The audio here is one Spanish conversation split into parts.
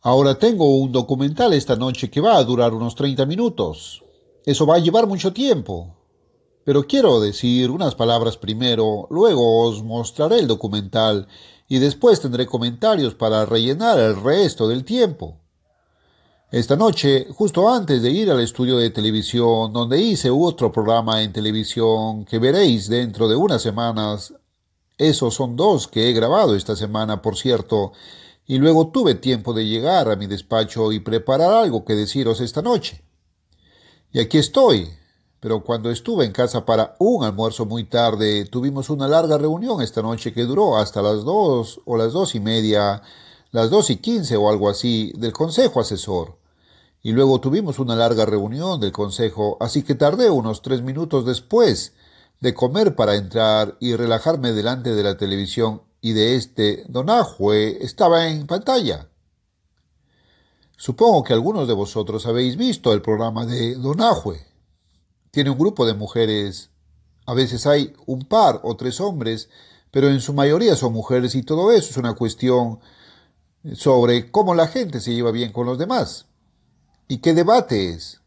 Ahora tengo un documental esta noche que va a durar unos 30 minutos. Eso va a llevar mucho tiempo. Pero quiero decir unas palabras primero, luego os mostraré el documental y después tendré comentarios para rellenar el resto del tiempo. Esta noche, justo antes de ir al estudio de televisión, donde hice otro programa en televisión que veréis dentro de unas semanas, esos son dos que he grabado esta semana, por cierto, y luego tuve tiempo de llegar a mi despacho y preparar algo que deciros esta noche. Y aquí estoy, pero cuando estuve en casa para un almuerzo muy tarde, tuvimos una larga reunión esta noche que duró hasta las 2 o las 2:30, las 2:15 o algo así, del consejo asesor. Y luego tuvimos una larga reunión del consejo, así que tardé unos 3 minutos después de comer para entrar y relajarme delante de la televisión y de Don Ajue estaba en pantalla. Supongo que algunos de vosotros habéis visto el programa de Don Ajue. Tiene un grupo de mujeres, a veces hay un par o tres hombres, pero en su mayoría son mujeres y todo eso es una cuestión sobre cómo la gente se lleva bien con los demás. ¿Y qué debate es?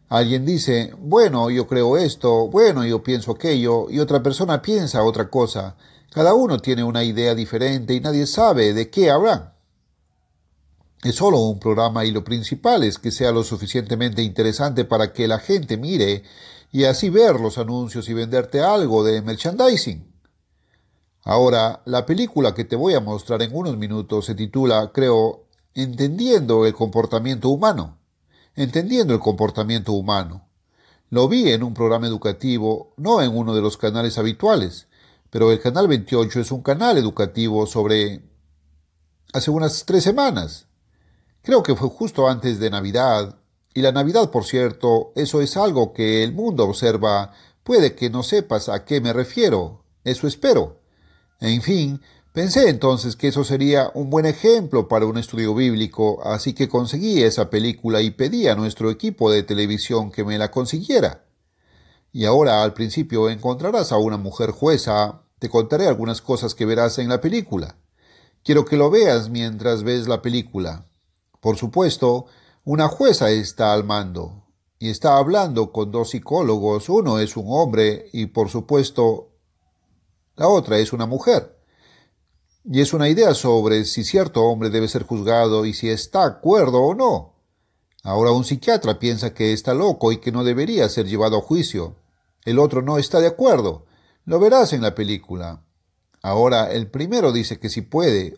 Alguien dice, bueno, yo creo esto, bueno, yo pienso aquello, y otra persona piensa otra cosa. Cada uno tiene una idea diferente y nadie sabe de qué hablan. Es solo un programa y lo principal es que sea lo suficientemente interesante para que la gente mire y así ver los anuncios y venderte algo de merchandising. Ahora, la película que te voy a mostrar en unos minutos se titula, creo, Entendiendo el comportamiento humano. Entendiendo el comportamiento humano. Lo vi en un programa educativo, no en uno de los canales habituales, pero el Canal 28 es un canal educativo hace unas 3 semanas. Creo que fue justo antes de Navidad. Y la Navidad, por cierto, eso es algo que el mundo observa. Puede que no sepas a qué me refiero. Eso espero. En fin, pensé entonces que eso sería un buen ejemplo para un estudio bíblico, así que conseguí esa película y pedí a nuestro equipo de televisión que me la consiguiera. Y ahora al principio encontrarás a una mujer jueza. Te contaré algunas cosas que verás en la película. Quiero que lo veas mientras ves la película. Por supuesto, una jueza está al mando y está hablando con dos psicólogos. Uno es un hombre y, por supuesto, la otra es una mujer. Y es una idea sobre si cierto hombre debe ser juzgado y si está de acuerdo o no. Ahora un psiquiatra piensa que está loco y que no debería ser llevado a juicio. El otro no está de acuerdo. Lo verás en la película. Ahora el primero dice que sí puede.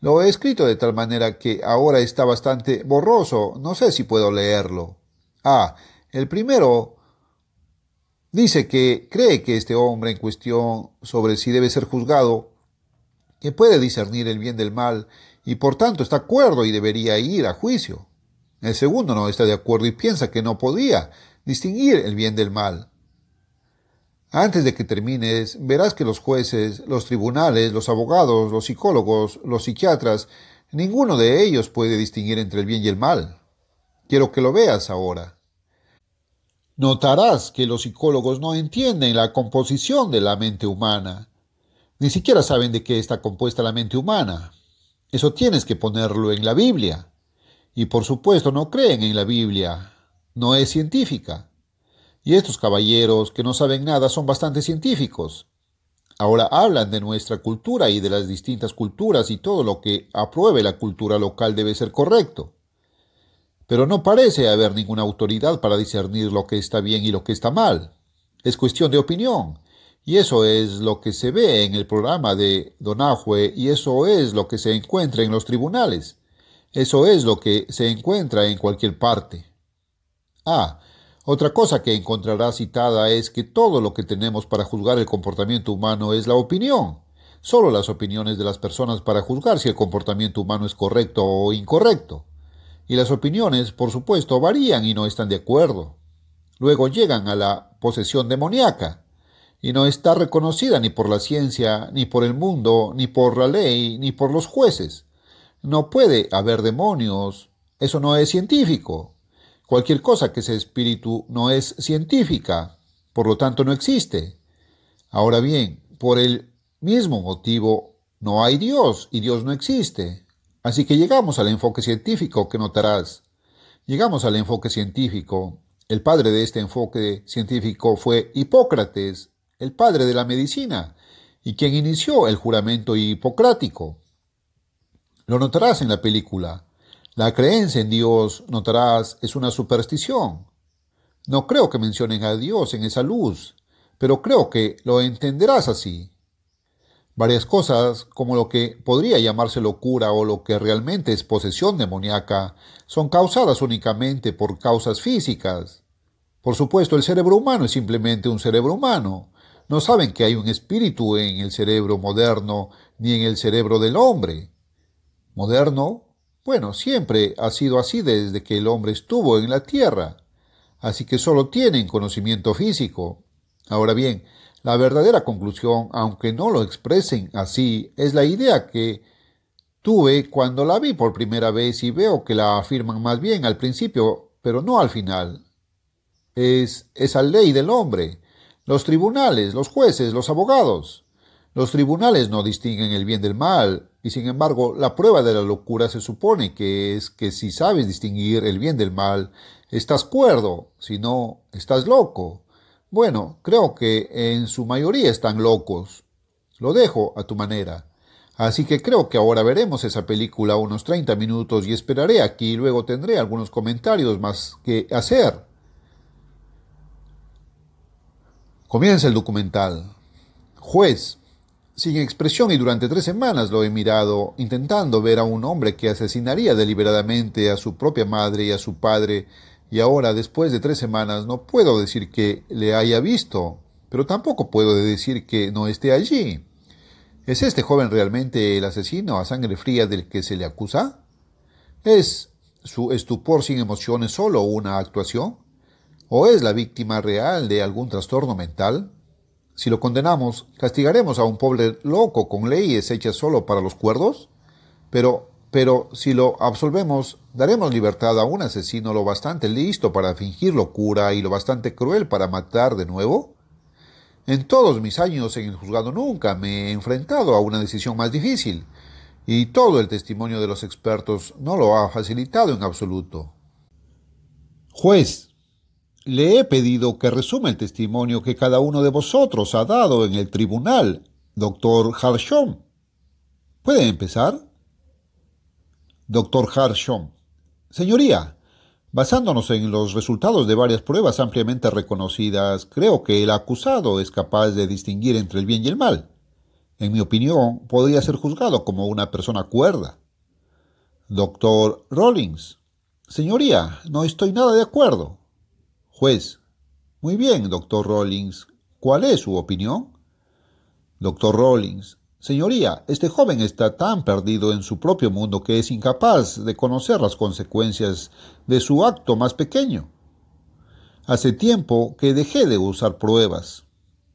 Lo he escrito de tal manera que ahora está bastante borroso. No sé si puedo leerlo. El primero dice que cree que este hombre en cuestión sobre si debe ser juzgado, que puede discernir el bien del mal y por tanto está de acuerdo y debería ir a juicio. El segundo no está de acuerdo y piensa que no podía distinguir el bien del mal. Antes de que termines, verás que los jueces, los tribunales, los abogados, los psicólogos, los psiquiatras, ninguno de ellos puede distinguir entre el bien y el mal. Quiero que lo veas ahora. Notarás que los psicólogos no entienden la composición de la mente humana. Ni siquiera saben de qué está compuesta la mente humana. Eso tienes que ponerlo en la Biblia. Y por supuesto no creen en la Biblia. No es científica. Y estos caballeros que no saben nada son bastante científicos. Ahora hablan de nuestra cultura y de las distintas culturas y todo lo que apruebe la cultura local debe ser correcto. Pero no parece haber ninguna autoridad para discernir lo que está bien y lo que está mal. Es cuestión de opinión. Y eso es lo que se ve en el programa de Don Ajue y eso es lo que se encuentra en los tribunales. Eso es lo que se encuentra en cualquier parte. Otra cosa que encontrarás citada es que todo lo que tenemos para juzgar el comportamiento humano es la opinión. Solo las opiniones de las personas para juzgar si el comportamiento humano es correcto o incorrecto. Y las opiniones, por supuesto, varían y no están de acuerdo. Luego llegan a la posesión demoníaca. Y no está reconocida ni por la ciencia, ni por el mundo, ni por la ley, ni por los jueces. No puede haber demonios. Eso no es científico. Cualquier cosa que sea espíritu no es científica, por lo tanto no existe. Ahora bien, por el mismo motivo, no hay Dios y Dios no existe. Así que llegamos al enfoque científico que notarás. Llegamos al enfoque científico. El padre de este enfoque científico fue Hipócrates, el padre de la medicina, y quien inició el juramento hipocrático. Lo notarás en la película. La creencia en Dios, notarás, es una superstición. No creo que mencionen a Dios en esa luz, pero creo que lo entenderás así. Varias cosas, como lo que podría llamarse locura o lo que realmente es posesión demoníaca, son causadas únicamente por causas físicas. Por supuesto, el cerebro humano es simplemente un cerebro humano. No saben que hay un espíritu en el cerebro moderno ni en el cerebro del hombre. ¿Moderno? Bueno, siempre ha sido así desde que el hombre estuvo en la tierra. Así que solo tienen conocimiento físico. Ahora bien, la verdadera conclusión, aunque no lo expresen así, es la idea que tuve cuando la vi por primera vez y veo que la afirman más bien al principio, pero no al final. Es esa ley del hombre. Los tribunales, los jueces, los abogados. Los tribunales no distinguen el bien del mal, y sin embargo la prueba de la locura se supone que es que si sabes distinguir el bien del mal, estás cuerdo, si no, estás loco. Bueno, creo que en su mayoría están locos. Lo dejo a tu manera. Así que creo que ahora veremos esa película unos 30 minutos y esperaré aquí y luego tendré algunos comentarios más que hacer. Comienza el documental. Juez. Sin expresión y durante 3 semanas lo he mirado, intentando ver a un hombre que asesinaría deliberadamente a su propia madre y a su padre, y ahora, después de 3 semanas, no puedo decir que le haya visto, pero tampoco puedo decir que no esté allí. ¿Es este joven realmente el asesino a sangre fría del que se le acusa? ¿Es su estupor sin emociones solo una actuación? ¿O es la víctima real de algún trastorno mental? Si lo condenamos, ¿castigaremos a un pobre loco con leyes hechas solo para los cuerdos? Pero si lo absolvemos, ¿daremos libertad a un asesino lo bastante listo para fingir locura y lo bastante cruel para matar de nuevo? En todos mis años en el juzgado nunca me he enfrentado a una decisión más difícil, y todo el testimonio de los expertos no lo ha facilitado en absoluto. Juez. Le he pedido que resuma el testimonio que cada uno de vosotros ha dado en el tribunal, doctor Harshon. ¿Puede empezar? Doctor Harshon. Señoría, basándonos en los resultados de varias pruebas ampliamente reconocidas, creo que el acusado es capaz de distinguir entre el bien y el mal. En mi opinión, podría ser juzgado como una persona cuerda. Doctor Rawlings. Señoría, no estoy nada de acuerdo. Juez. Muy bien, doctor Rawlings. ¿Cuál es su opinión? Doctor Rawlings. Señoría, este joven está tan perdido en su propio mundo que es incapaz de conocer las consecuencias de su acto más pequeño. Hace tiempo que dejé de usar pruebas.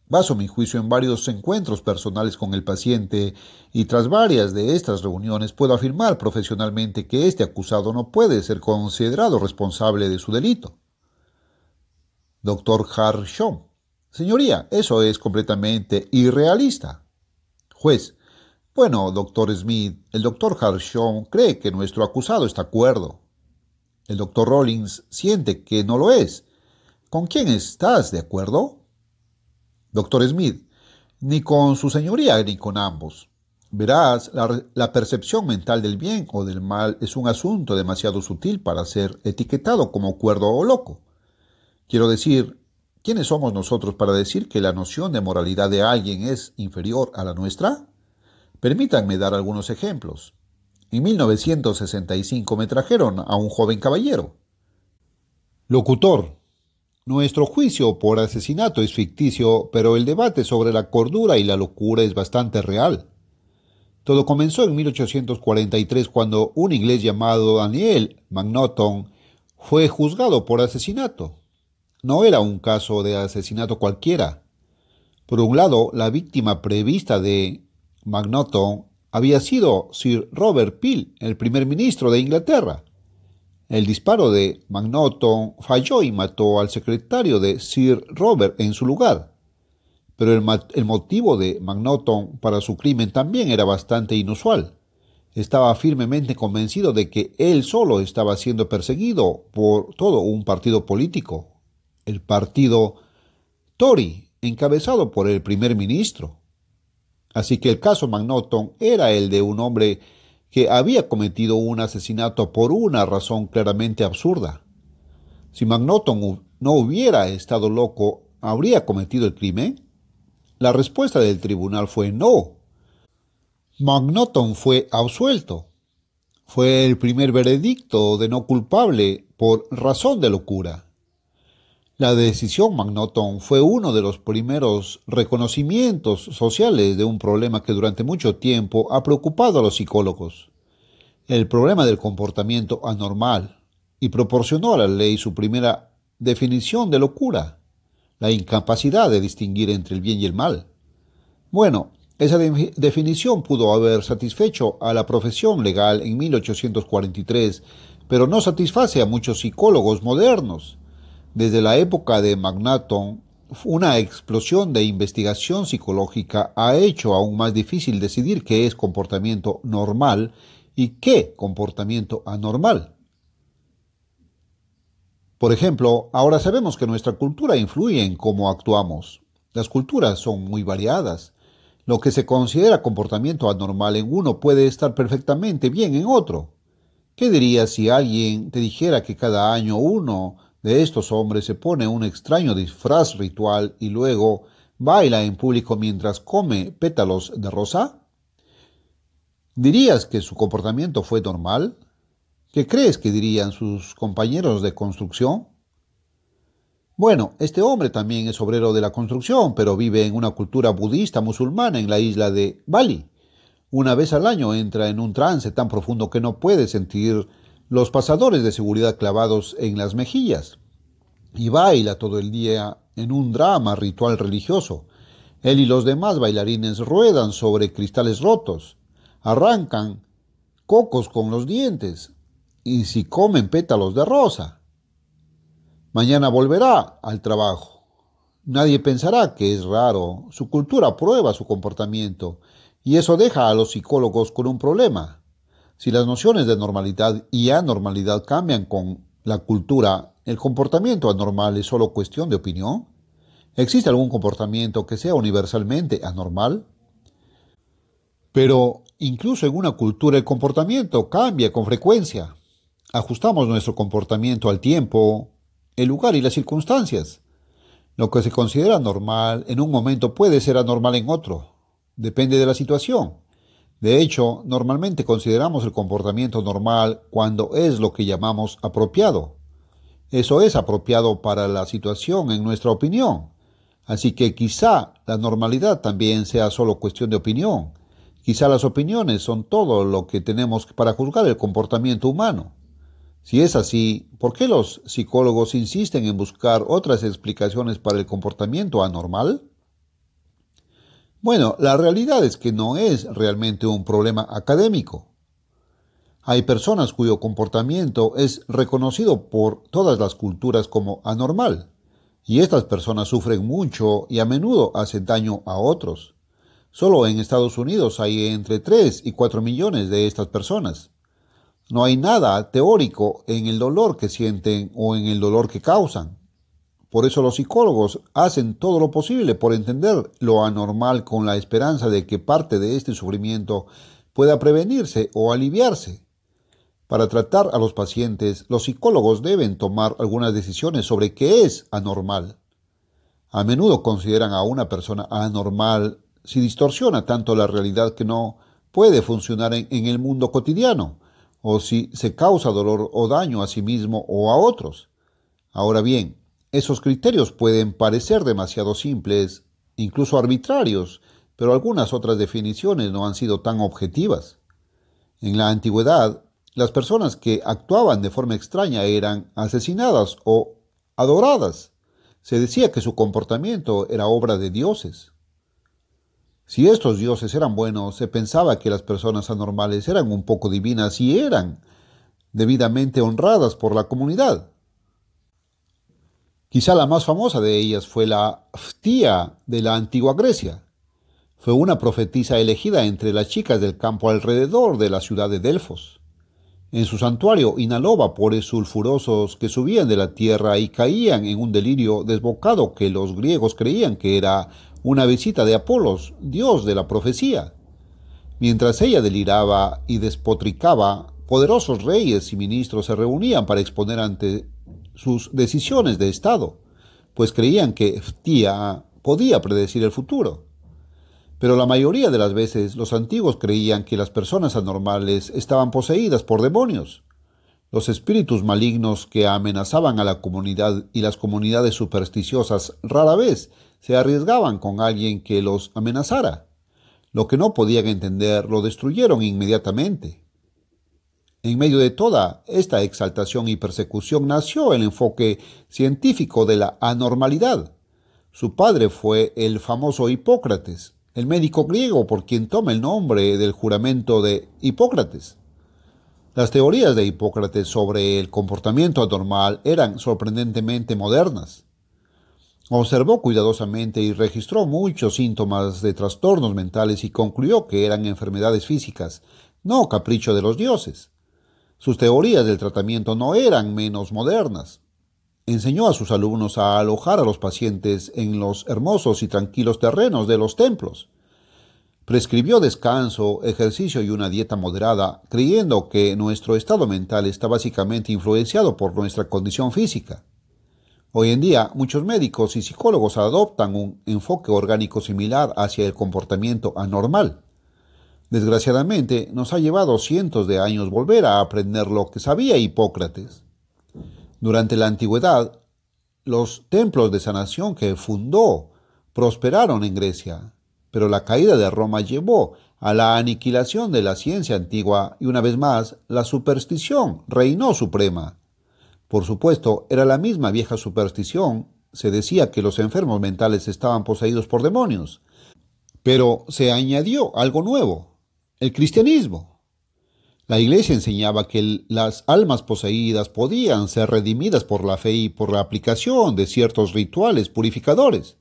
Baso mi juicio en varios encuentros personales con el paciente y tras varias de estas reuniones puedo afirmar profesionalmente que este acusado no puede ser considerado responsable de su delito. Doctor Harshon. Señoría, eso es completamente irrealista. Juez. Bueno, doctor Smith, el doctor Harshon cree que nuestro acusado está cuerdo. El doctor Rawlings siente que no lo es. ¿Con quién estás de acuerdo? Doctor Smith. Ni con su señoría ni con ambos. Verás, la percepción mental del bien o del mal es un asunto demasiado sutil para ser etiquetado como cuerdo o loco. Quiero decir, ¿quiénes somos nosotros para decir que la noción de moralidad de alguien es inferior a la nuestra? Permítanme dar algunos ejemplos. En 1965 me trajeron a un joven caballero. Locutor. Nuestro juicio por asesinato es ficticio, pero el debate sobre la cordura y la locura es bastante real. Todo comenzó en 1843 cuando un inglés llamado Daniel Macnaghten fue juzgado por asesinato. No era un caso de asesinato cualquiera. Por un lado, la víctima prevista de Macnaghten había sido Sir Robert Peel, el primer ministro de Inglaterra. El disparo de Macnaghten falló y mató al secretario de Sir Robert en su lugar. Pero el motivo de Macnaghten para su crimen también era bastante inusual. Estaba firmemente convencido de que él solo estaba siendo perseguido por todo un partido político, el partido Tory, encabezado por el primer ministro. Así que el caso McNaughton era el de un hombre que había cometido un asesinato por una razón claramente absurda. Si McNaughton no hubiera estado loco, ¿habría cometido el crimen? La respuesta del tribunal fue no. McNaughton fue absuelto. Fue el primer veredicto de no culpable por razón de locura. La decisión McNaughton fue uno de los primeros reconocimientos sociales de un problema que durante mucho tiempo ha preocupado a los psicólogos, el problema del comportamiento anormal, y proporcionó a la ley su primera definición de locura, la incapacidad de distinguir entre el bien y el mal. Bueno, esa definición pudo haber satisfecho a la profesión legal en 1843, pero no satisface a muchos psicólogos modernos. Desde la época de McNaughton, una explosión de investigación psicológica ha hecho aún más difícil decidir qué es comportamiento normal y qué comportamiento anormal. Por ejemplo, ahora sabemos que nuestra cultura influye en cómo actuamos. Las culturas son muy variadas. Lo que se considera comportamiento anormal en uno puede estar perfectamente bien en otro. ¿Qué dirías si alguien te dijera que cada año uno de estos hombres se pone un extraño disfraz ritual y luego baila en público mientras come pétalos de rosa? ¿Dirías que su comportamiento fue normal? ¿Qué crees que dirían sus compañeros de construcción? Bueno, este hombre también es obrero de la construcción, pero vive en una cultura budista musulmana en la isla de Bali. Una vez al año entra en un trance tan profundo que no puede sentir los pasadores de seguridad clavados en las mejillas. Y baila todo el día en un drama ritual religioso. Él y los demás bailarines ruedan sobre cristales rotos, arrancan cocos con los dientes y si comen pétalos de rosa. Mañana volverá al trabajo. Nadie pensará que es raro. Su cultura aprueba su comportamiento y eso deja a los psicólogos con un problema. Si las nociones de normalidad y anormalidad cambian con la cultura, ¿el comportamiento anormal es solo cuestión de opinión? ¿Existe algún comportamiento que sea universalmente anormal? Pero incluso en una cultura el comportamiento cambia con frecuencia. Ajustamos nuestro comportamiento al tiempo, el lugar y las circunstancias. Lo que se considera normal en un momento puede ser anormal en otro. Depende de la situación. De hecho, normalmente consideramos el comportamiento normal cuando es lo que llamamos apropiado. Eso es apropiado para la situación en nuestra opinión. Así que quizá la normalidad también sea solo cuestión de opinión. Quizá las opiniones son todo lo que tenemos para juzgar el comportamiento humano. Si es así, ¿por qué los psicólogos insisten en buscar otras explicaciones para el comportamiento anormal? Bueno, la realidad es que no es realmente un problema académico. Hay personas cuyo comportamiento es reconocido por todas las culturas como anormal, y estas personas sufren mucho y a menudo hacen daño a otros. Solo en Estados Unidos hay entre 3 y 4 millones de estas personas. No hay nada teórico en el dolor que sienten o en el dolor que causan. Por eso los psicólogos hacen todo lo posible por entender lo anormal con la esperanza de que parte de este sufrimiento pueda prevenirse o aliviarse. Para tratar a los pacientes, los psicólogos deben tomar algunas decisiones sobre qué es anormal. A menudo consideran a una persona anormal si distorsiona tanto la realidad que no puede funcionar en el mundo cotidiano, o si se causa dolor o daño a sí mismo o a otros. Ahora bien, esos criterios pueden parecer demasiado simples, incluso arbitrarios, pero algunas otras definiciones no han sido tan objetivas. En la antigüedad, las personas que actuaban de forma extraña eran asesinadas o adoradas. Se decía que su comportamiento era obra de dioses. Si estos dioses eran buenos, se pensaba que las personas anormales eran un poco divinas y eran debidamente honradas por la comunidad. Quizá la más famosa de ellas fue la Ftía de la antigua Grecia. Fue una profetisa elegida entre las chicas del campo alrededor de la ciudad de Delfos. En su santuario inhaló vapores sulfurosos que subían de la tierra y caían en un delirio desbocado que los griegos creían que era una visita de Apolos, dios de la profecía. Mientras ella deliraba y despotricaba, poderosos reyes y ministros se reunían para exponer ante sus decisiones de Estado, pues creían que Ftía podía predecir el futuro. Pero la mayoría de las veces los antiguos creían que las personas anormales estaban poseídas por demonios. Los espíritus malignos que amenazaban a la comunidad y las comunidades supersticiosas rara vez se arriesgaban con alguien que los amenazara. Lo que no podían entender lo destruyeron inmediatamente. En medio de toda esta exaltación y persecución nació el enfoque científico de la anormalidad. Su padre fue el famoso Hipócrates, el médico griego por quien toma el nombre del juramento de Hipócrates. Las teorías de Hipócrates sobre el comportamiento anormal eran sorprendentemente modernas. Observó cuidadosamente y registró muchos síntomas de trastornos mentales y concluyó que eran enfermedades físicas, no capricho de los dioses. Sus teorías del tratamiento no eran menos modernas. Enseñó a sus alumnos a alojar a los pacientes en los hermosos y tranquilos terrenos de los templos. Prescribió descanso, ejercicio y una dieta moderada, creyendo que nuestro estado mental está básicamente influenciado por nuestra condición física. Hoy en día, muchos médicos y psicólogos adoptan un enfoque orgánico similar hacia el comportamiento anormal. Desgraciadamente, nos ha llevado cientos de años volver a aprender lo que sabía Hipócrates. Durante la antigüedad, los templos de sanación que fundó prosperaron en Grecia, pero la caída de Roma llevó a la aniquilación de la ciencia antigua y una vez más la superstición reinó suprema. Por supuesto, era la misma vieja superstición. Se decía que los enfermos mentales estaban poseídos por demonios. Pero se añadió algo nuevo, el cristianismo. La Iglesia enseñaba que las almas poseídas podían ser redimidas por la fe y por la aplicación de ciertos rituales purificadores.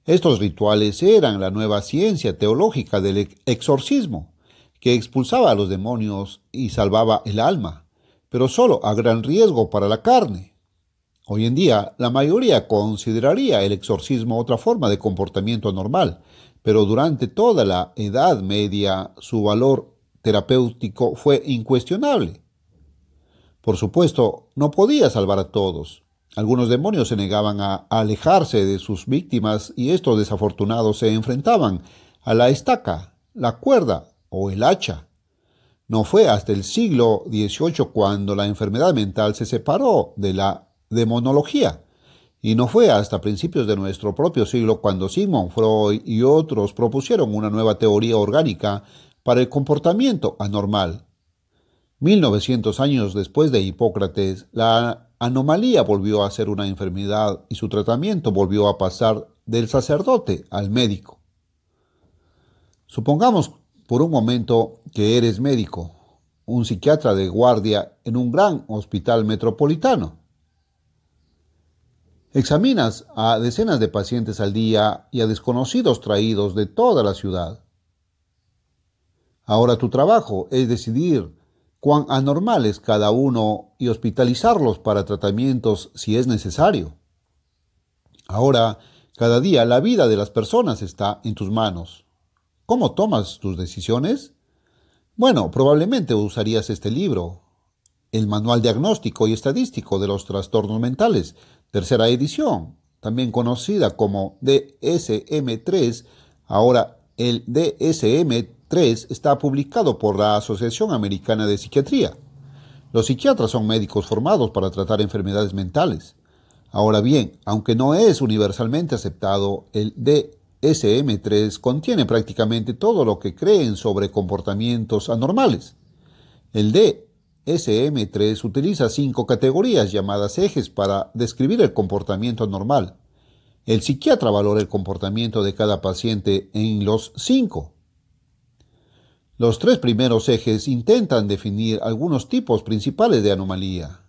Estos rituales eran la nueva ciencia teológica del exorcismo, que expulsaba a los demonios y salvaba el alma, pero solo a gran riesgo para la carne. Hoy en día, la mayoría consideraría el exorcismo otra forma de comportamiento anormal, pero durante toda la Edad Media su valor terapéutico fue incuestionable. Por supuesto, no podía salvar a todos. Algunos demonios se negaban a alejarse de sus víctimas y estos desafortunados se enfrentaban a la estaca, la cuerda o el hacha. No fue hasta el siglo XVIII cuando la enfermedad mental se separó de la demonología, y no fue hasta principios de nuestro propio siglo cuando Sigmund Freud y otros propusieron una nueva teoría orgánica para el comportamiento anormal. 1900 años después de Hipócrates, la anomalía volvió a ser una enfermedad y su tratamiento volvió a pasar del sacerdote al médico. Supongamos por un momento que eres médico, un psiquiatra de guardia en un gran hospital metropolitano. Examinas a decenas de pacientes al día y a desconocidos traídos de toda la ciudad. Ahora tu trabajo es decidir cuán anormal es cada uno y hospitalizarlos para tratamientos si es necesario. Ahora, cada día la vida de las personas está en tus manos. ¿Cómo tomas tus decisiones? Bueno, probablemente usarías este libro, el Manual Diagnóstico y Estadístico de los Trastornos Mentales, tercera edición, también conocida como DSM-3. Ahora el DSM-3 está publicado por la Asociación Americana de Psiquiatría. Los psiquiatras son médicos formados para tratar enfermedades mentales. Ahora bien, aunque no es universalmente aceptado, el DSM-3 contiene prácticamente todo lo que creen sobre comportamientos anormales. El DSM-3 utiliza 5 categorías llamadas ejes para describir el comportamiento anormal. El psiquiatra valora el comportamiento de cada paciente en los 5. Los 3 primeros ejes intentan definir algunos tipos principales de anomalía.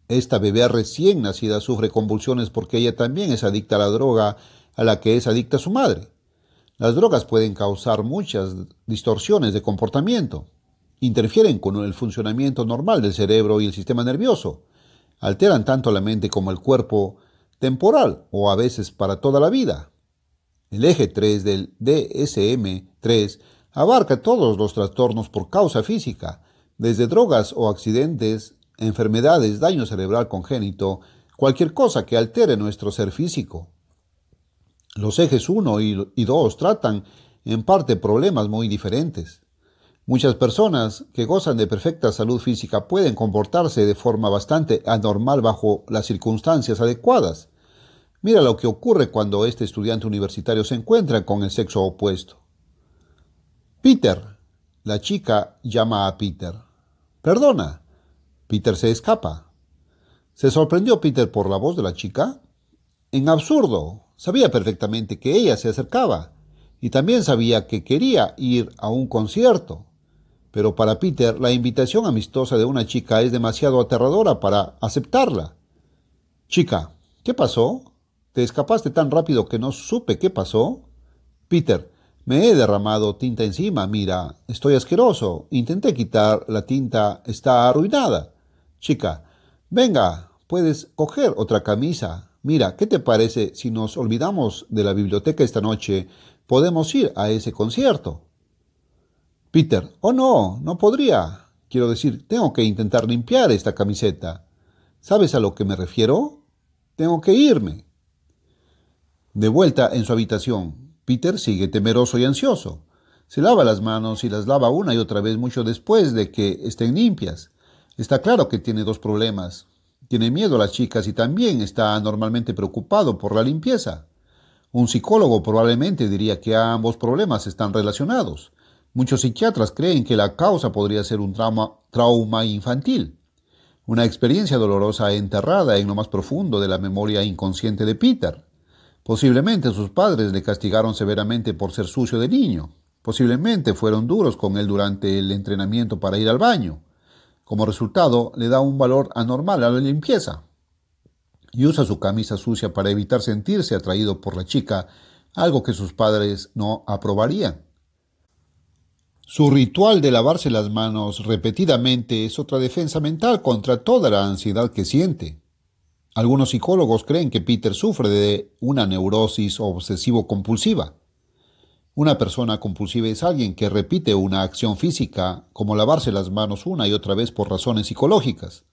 Esta bebé recién nacida sufre convulsiones porque ella también es adicta a la droga a la que es adicta su madre. Las drogas pueden causar muchas distorsiones de comportamiento. Interfieren con el funcionamiento normal del cerebro y el sistema nervioso. Alteran tanto la mente como el cuerpo temporal o a veces para toda la vida. El eje 3 del DSM-3 abarca todos los trastornos por causa física, desde drogas o accidentes, enfermedades, daño cerebral congénito, cualquier cosa que altere nuestro ser físico. Los ejes 1 y 2 tratan en parte problemas muy diferentes. Muchas personas que gozan de perfecta salud física pueden comportarse de forma bastante anormal bajo las circunstancias adecuadas. Mira lo que ocurre cuando este estudiante universitario se encuentra con el sexo opuesto. Peter. La chica llama a Peter. Perdona. Peter se escapa. ¿Se sorprendió Peter por la voz de la chica? En absurdo. Sabía perfectamente que ella se acercaba y también sabía que quería ir a un concierto. Pero para Peter la invitación amistosa de una chica es demasiado aterradora para aceptarla. Chica, ¿qué pasó? ¿Te escapaste tan rápido que no supe qué pasó? Peter, me he derramado tinta encima, mira, estoy asqueroso. Intenté quitar la tinta, está arruinada. Chica, venga, puedes coger otra camisa. Mira, ¿qué te parece si nos olvidamos de la biblioteca esta noche? Podemos ir a ese concierto. Peter, oh no, no podría. Quiero decir, tengo que intentar limpiar esta camiseta. ¿Sabes a lo que me refiero? Tengo que irme. De vuelta en su habitación, Peter sigue temeroso y ansioso. Se lava las manos y las lava una y otra vez mucho después de que estén limpias. Está claro que tiene dos problemas. Tiene miedo a las chicas y también está anormalmente preocupado por la limpieza. Un psicólogo probablemente diría que ambos problemas están relacionados. Muchos psiquiatras creen que la causa podría ser un trauma infantil, una experiencia dolorosa enterrada en lo más profundo de la memoria inconsciente de Peter. Posiblemente sus padres le castigaron severamente por ser sucio de niño. Posiblemente fueron duros con él durante el entrenamiento para ir al baño. Como resultado, le da un valor anormal a la limpieza y usa su camisa sucia para evitar sentirse atraído por la chica, algo que sus padres no aprobarían. Su ritual de lavarse las manos repetidamente es otra defensa mental contra toda la ansiedad que siente. Algunos psicólogos creen que Peter sufre de una neurosis obsesivo-compulsiva. Una persona compulsiva es alguien que repite una acción física, como lavarse las manos una y otra vez por razones psicológicas.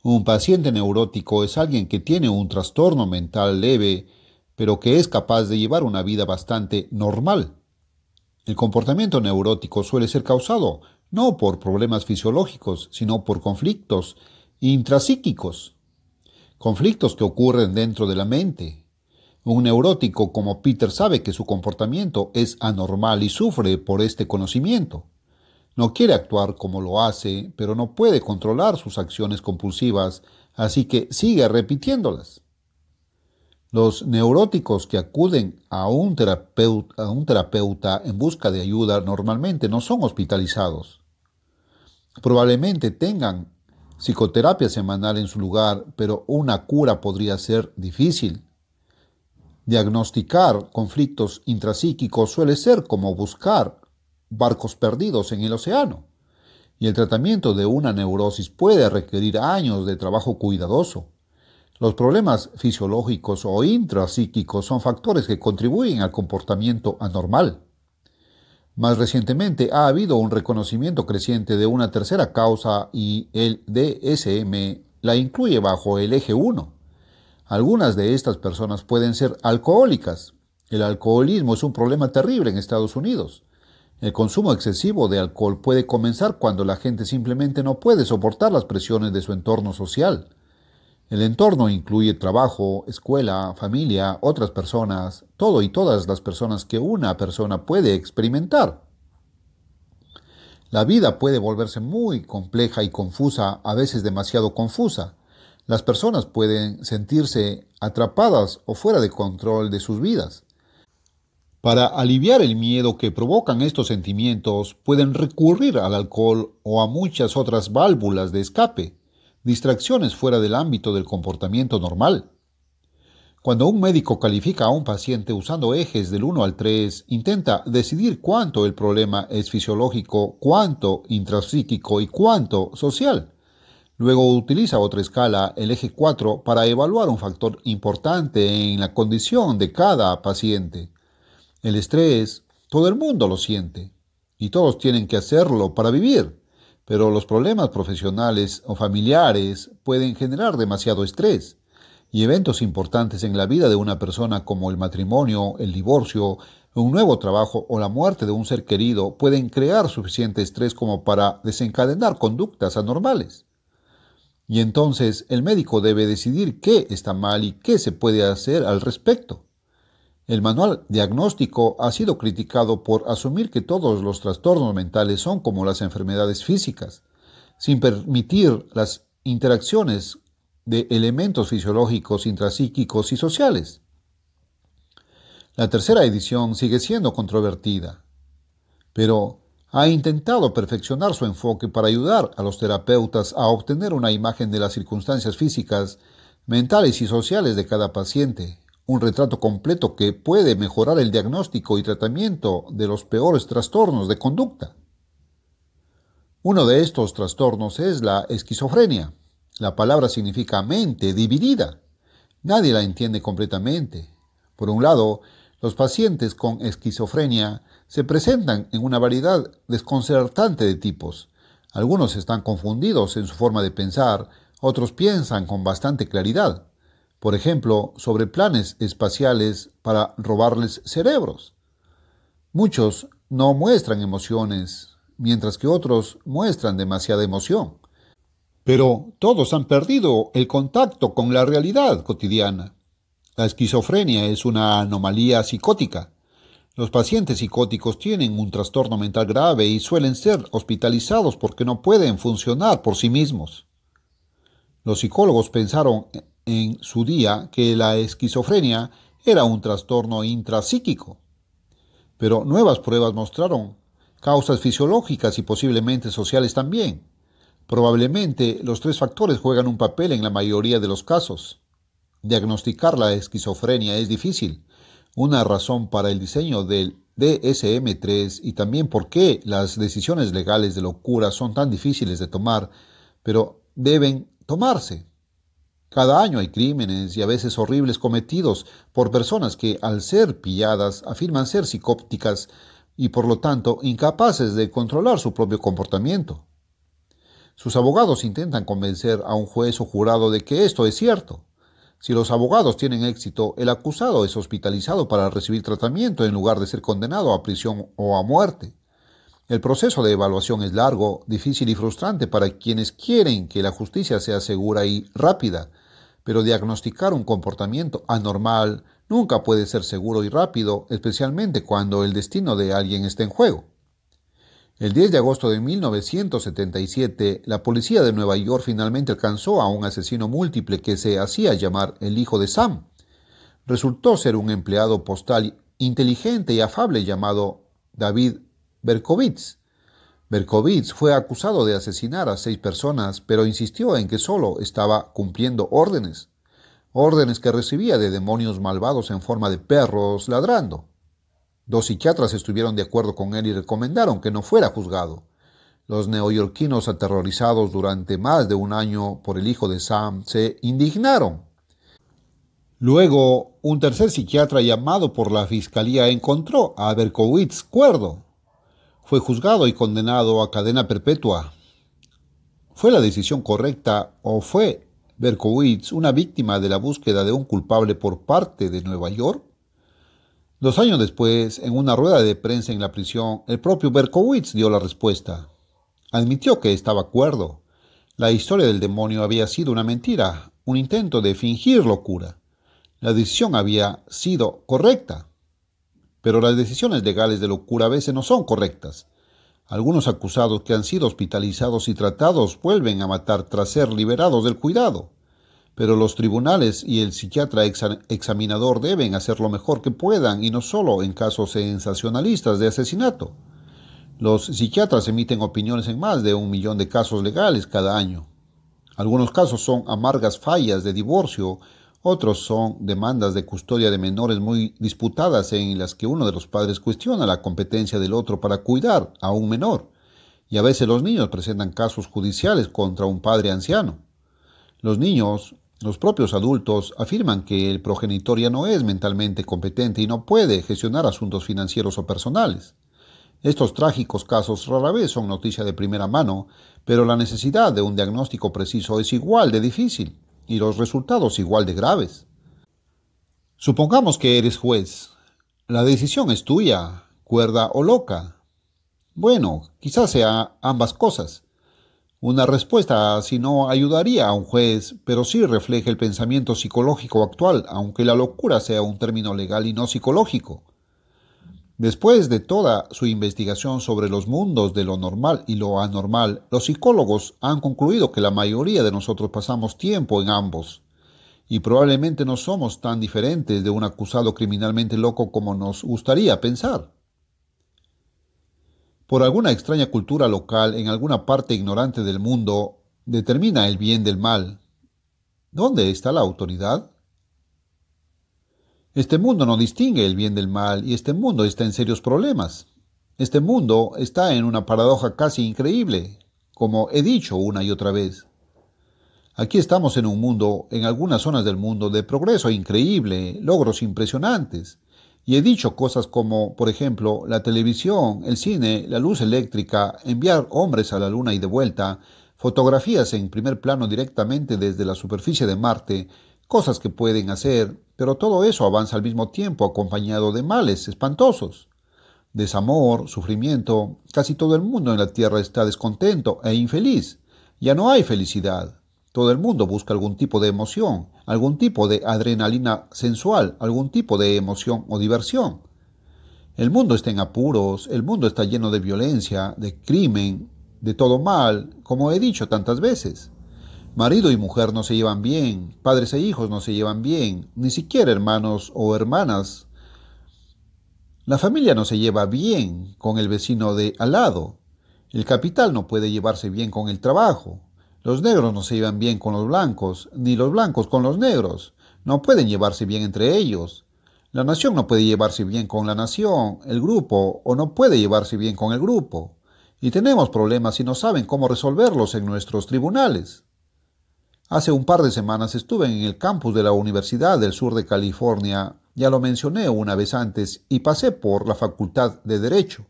Un paciente neurótico es alguien que tiene un trastorno mental leve, pero que es capaz de llevar una vida bastante normal. El comportamiento neurótico suele ser causado no por problemas fisiológicos, sino por conflictos intrapsíquicos, conflictos que ocurren dentro de la mente. Un neurótico como Peter sabe que su comportamiento es anormal y sufre por este conocimiento. No quiere actuar como lo hace, pero no puede controlar sus acciones compulsivas, así que sigue repitiéndolas. Los neuróticos que acuden a un terapeuta en busca de ayuda normalmente no son hospitalizados. Probablemente tengan psicoterapia semanal en su lugar, pero una cura podría ser difícil. Diagnosticar conflictos intrapsíquicos suele ser como buscar barcos perdidos en el océano, y el tratamiento de una neurosis puede requerir años de trabajo cuidadoso. Los problemas fisiológicos o intrapsíquicos son factores que contribuyen al comportamiento anormal. Más recientemente ha habido un reconocimiento creciente de una tercera causa y el DSM la incluye bajo el eje 1. Algunas de estas personas pueden ser alcohólicas. El alcoholismo es un problema terrible en Estados Unidos. El consumo excesivo de alcohol puede comenzar cuando la gente simplemente no puede soportar las presiones de su entorno social. El entorno incluye trabajo, escuela, familia, otras personas, todo y todas las personas que una persona puede experimentar. La vida puede volverse muy compleja y confusa, a veces demasiado confusa. Las personas pueden sentirse atrapadas o fuera de control de sus vidas. Para aliviar el miedo que provocan estos sentimientos, pueden recurrir al alcohol o a muchas otras válvulas de escape, distracciones fuera del ámbito del comportamiento normal. Cuando un médico califica a un paciente usando ejes del 1 al 3, intenta decidir cuánto el problema es fisiológico, cuánto intrapsíquico y cuánto social. Luego utiliza otra escala, el eje 4, para evaluar un factor importante en la condición de cada paciente. El estrés, todo el mundo lo siente, y todos tienen que hacerlo para vivir, pero los problemas profesionales o familiares pueden generar demasiado estrés, y eventos importantes en la vida de una persona como el matrimonio, el divorcio, un nuevo trabajo o la muerte de un ser querido pueden crear suficiente estrés como para desencadenar conductas anormales. Y entonces el médico debe decidir qué está mal y qué se puede hacer al respecto. El manual diagnóstico ha sido criticado por asumir que todos los trastornos mentales son como las enfermedades físicas, sin permitir las interacciones de elementos fisiológicos, intrapsíquicos y sociales. La tercera edición sigue siendo controvertida, pero ha intentado perfeccionar su enfoque para ayudar a los terapeutas a obtener una imagen de las circunstancias físicas, mentales y sociales de cada paciente, un retrato completo que puede mejorar el diagnóstico y tratamiento de los peores trastornos de conducta. Uno de estos trastornos es la esquizofrenia. La palabra significa mente dividida. Nadie la entiende completamente. Por un lado, los pacientes con esquizofrenia se presentan en una variedad desconcertante de tipos. Algunos están confundidos en su forma de pensar, otros piensan con bastante claridad. Por ejemplo, sobre planes espaciales para robarles cerebros. Muchos no muestran emociones, mientras que otros muestran demasiada emoción. Pero todos han perdido el contacto con la realidad cotidiana. La esquizofrenia es una anomalía psicótica. Los pacientes psicóticos tienen un trastorno mental grave y suelen ser hospitalizados porque no pueden funcionar por sí mismos. Los psicólogos pensaron en su día que la esquizofrenia era un trastorno intrapsíquico, pero nuevas pruebas mostraron causas fisiológicas y posiblemente sociales también. Probablemente los tres factores juegan un papel en la mayoría de los casos. Diagnosticar la esquizofrenia es difícil, una razón para el diseño del DSM-3 y también por qué las decisiones legales de locura son tan difíciles de tomar, pero deben tomarse. Cada año hay crímenes y a veces horribles cometidos por personas que, al ser pilladas, afirman ser psicópticas y por lo tanto incapaces de controlar su propio comportamiento. Sus abogados intentan convencer a un juez o jurado de que esto es cierto. Si los abogados tienen éxito, el acusado es hospitalizado para recibir tratamiento en lugar de ser condenado a prisión o a muerte. El proceso de evaluación es largo, difícil y frustrante para quienes quieren que la justicia sea segura y rápida, pero diagnosticar un comportamiento anormal nunca puede ser seguro y rápido, especialmente cuando el destino de alguien está en juego. El 10 de agosto de 1977, la policía de Nueva York finalmente alcanzó a un asesino múltiple que se hacía llamar el hijo de Sam. Resultó ser un empleado postal inteligente y afable llamado David Berkowitz. Berkowitz fue acusado de asesinar a 6 personas, pero insistió en que solo estaba cumpliendo órdenes que recibía de demonios malvados en forma de perros ladrando. 2 psiquiatras estuvieron de acuerdo con él y recomendaron que no fuera juzgado. Los neoyorquinos, aterrorizados durante más de un año por el hijo de Sam, se indignaron. Luego, un tercer psiquiatra llamado por la fiscalía encontró a Berkowitz cuerdo. Fue juzgado y condenado a cadena perpetua. ¿Fue la decisión correcta o fue Berkowitz una víctima de la búsqueda de un culpable por parte de Nueva York? 2 años después, en una rueda de prensa en la prisión, el propio Berkowitz dio la respuesta. Admitió que estaba cuerdo. La historia del demonio había sido una mentira, un intento de fingir locura. La decisión había sido correcta. Pero las decisiones legales de locura a veces no son correctas. Algunos acusados que han sido hospitalizados y tratados vuelven a matar tras ser liberados del cuidado. Pero los tribunales y el psiquiatra examinador deben hacer lo mejor que puedan y no solo en casos sensacionalistas de asesinato. Los psiquiatras emiten opiniones en más de 1 millón de casos legales cada año. Algunos casos son amargas fallas de divorcio Otros son demandas de custodia de menores muy disputadas en las que uno de los padres cuestiona la competencia del otro para cuidar a un menor. Y a veces los niños presentan casos judiciales contra un padre anciano. Los niños, los propios adultos, afirman que el progenitor ya no es mentalmente competente y no puede gestionar asuntos financieros o personales. Estos trágicos casos rara vez son noticia de primera mano, pero la necesidad de un diagnóstico preciso es igual de difícil y los resultados igual de graves. Supongamos que eres juez. La decisión es tuya, cuerda o loca. Bueno, quizás sea ambas cosas. Una respuesta así no ayudaría a un juez, pero sí refleja el pensamiento psicológico actual, aunque la locura sea un término legal y no psicológico. Después de toda su investigación sobre los mundos de lo normal y lo anormal, los psicólogos han concluido que la mayoría de nosotros pasamos tiempo en ambos, y probablemente no somos tan diferentes de un acusado criminalmente loco como nos gustaría pensar. Por alguna extraña cultura local en alguna parte ignorante del mundo, determina el bien del mal. ¿Dónde está la autoridad? Este mundo no distingue el bien del mal y este mundo está en serios problemas. Este mundo está en una paradoja casi increíble, como he dicho una y otra vez. Aquí estamos en un mundo, en algunas zonas del mundo, de progreso increíble, logros impresionantes. Y he dicho cosas como, por ejemplo, la televisión, el cine, la luz eléctrica, enviar hombres a la luna y de vuelta, fotografías en primer plano directamente desde la superficie de Marte, cosas que pueden hacer, pero todo eso avanza al mismo tiempo acompañado de males espantosos. Desamor, sufrimiento, casi todo el mundo en la Tierra está descontento e infeliz. Ya no hay felicidad. Todo el mundo busca algún tipo de emoción, algún tipo de adrenalina sensual, algún tipo de emoción o diversión. El mundo está en apuros, el mundo está lleno de violencia, de crimen, de todo mal, como he dicho tantas veces. Marido y mujer no se llevan bien, padres e hijos no se llevan bien, ni siquiera hermanos o hermanas. La familia no se lleva bien con el vecino de al lado. El capital no puede llevarse bien con el trabajo. Los negros no se llevan bien con los blancos, ni los blancos con los negros. No pueden llevarse bien entre ellos. La nación no puede llevarse bien con la nación, el grupo, o no puede llevarse bien con el grupo. Y tenemos problemas y no saben cómo resolverlos en nuestros tribunales. Hace un par de semanas estuve en el campus de la Universidad del Sur de California, ya lo mencioné una vez antes, y pasé por la Facultad de Derecho.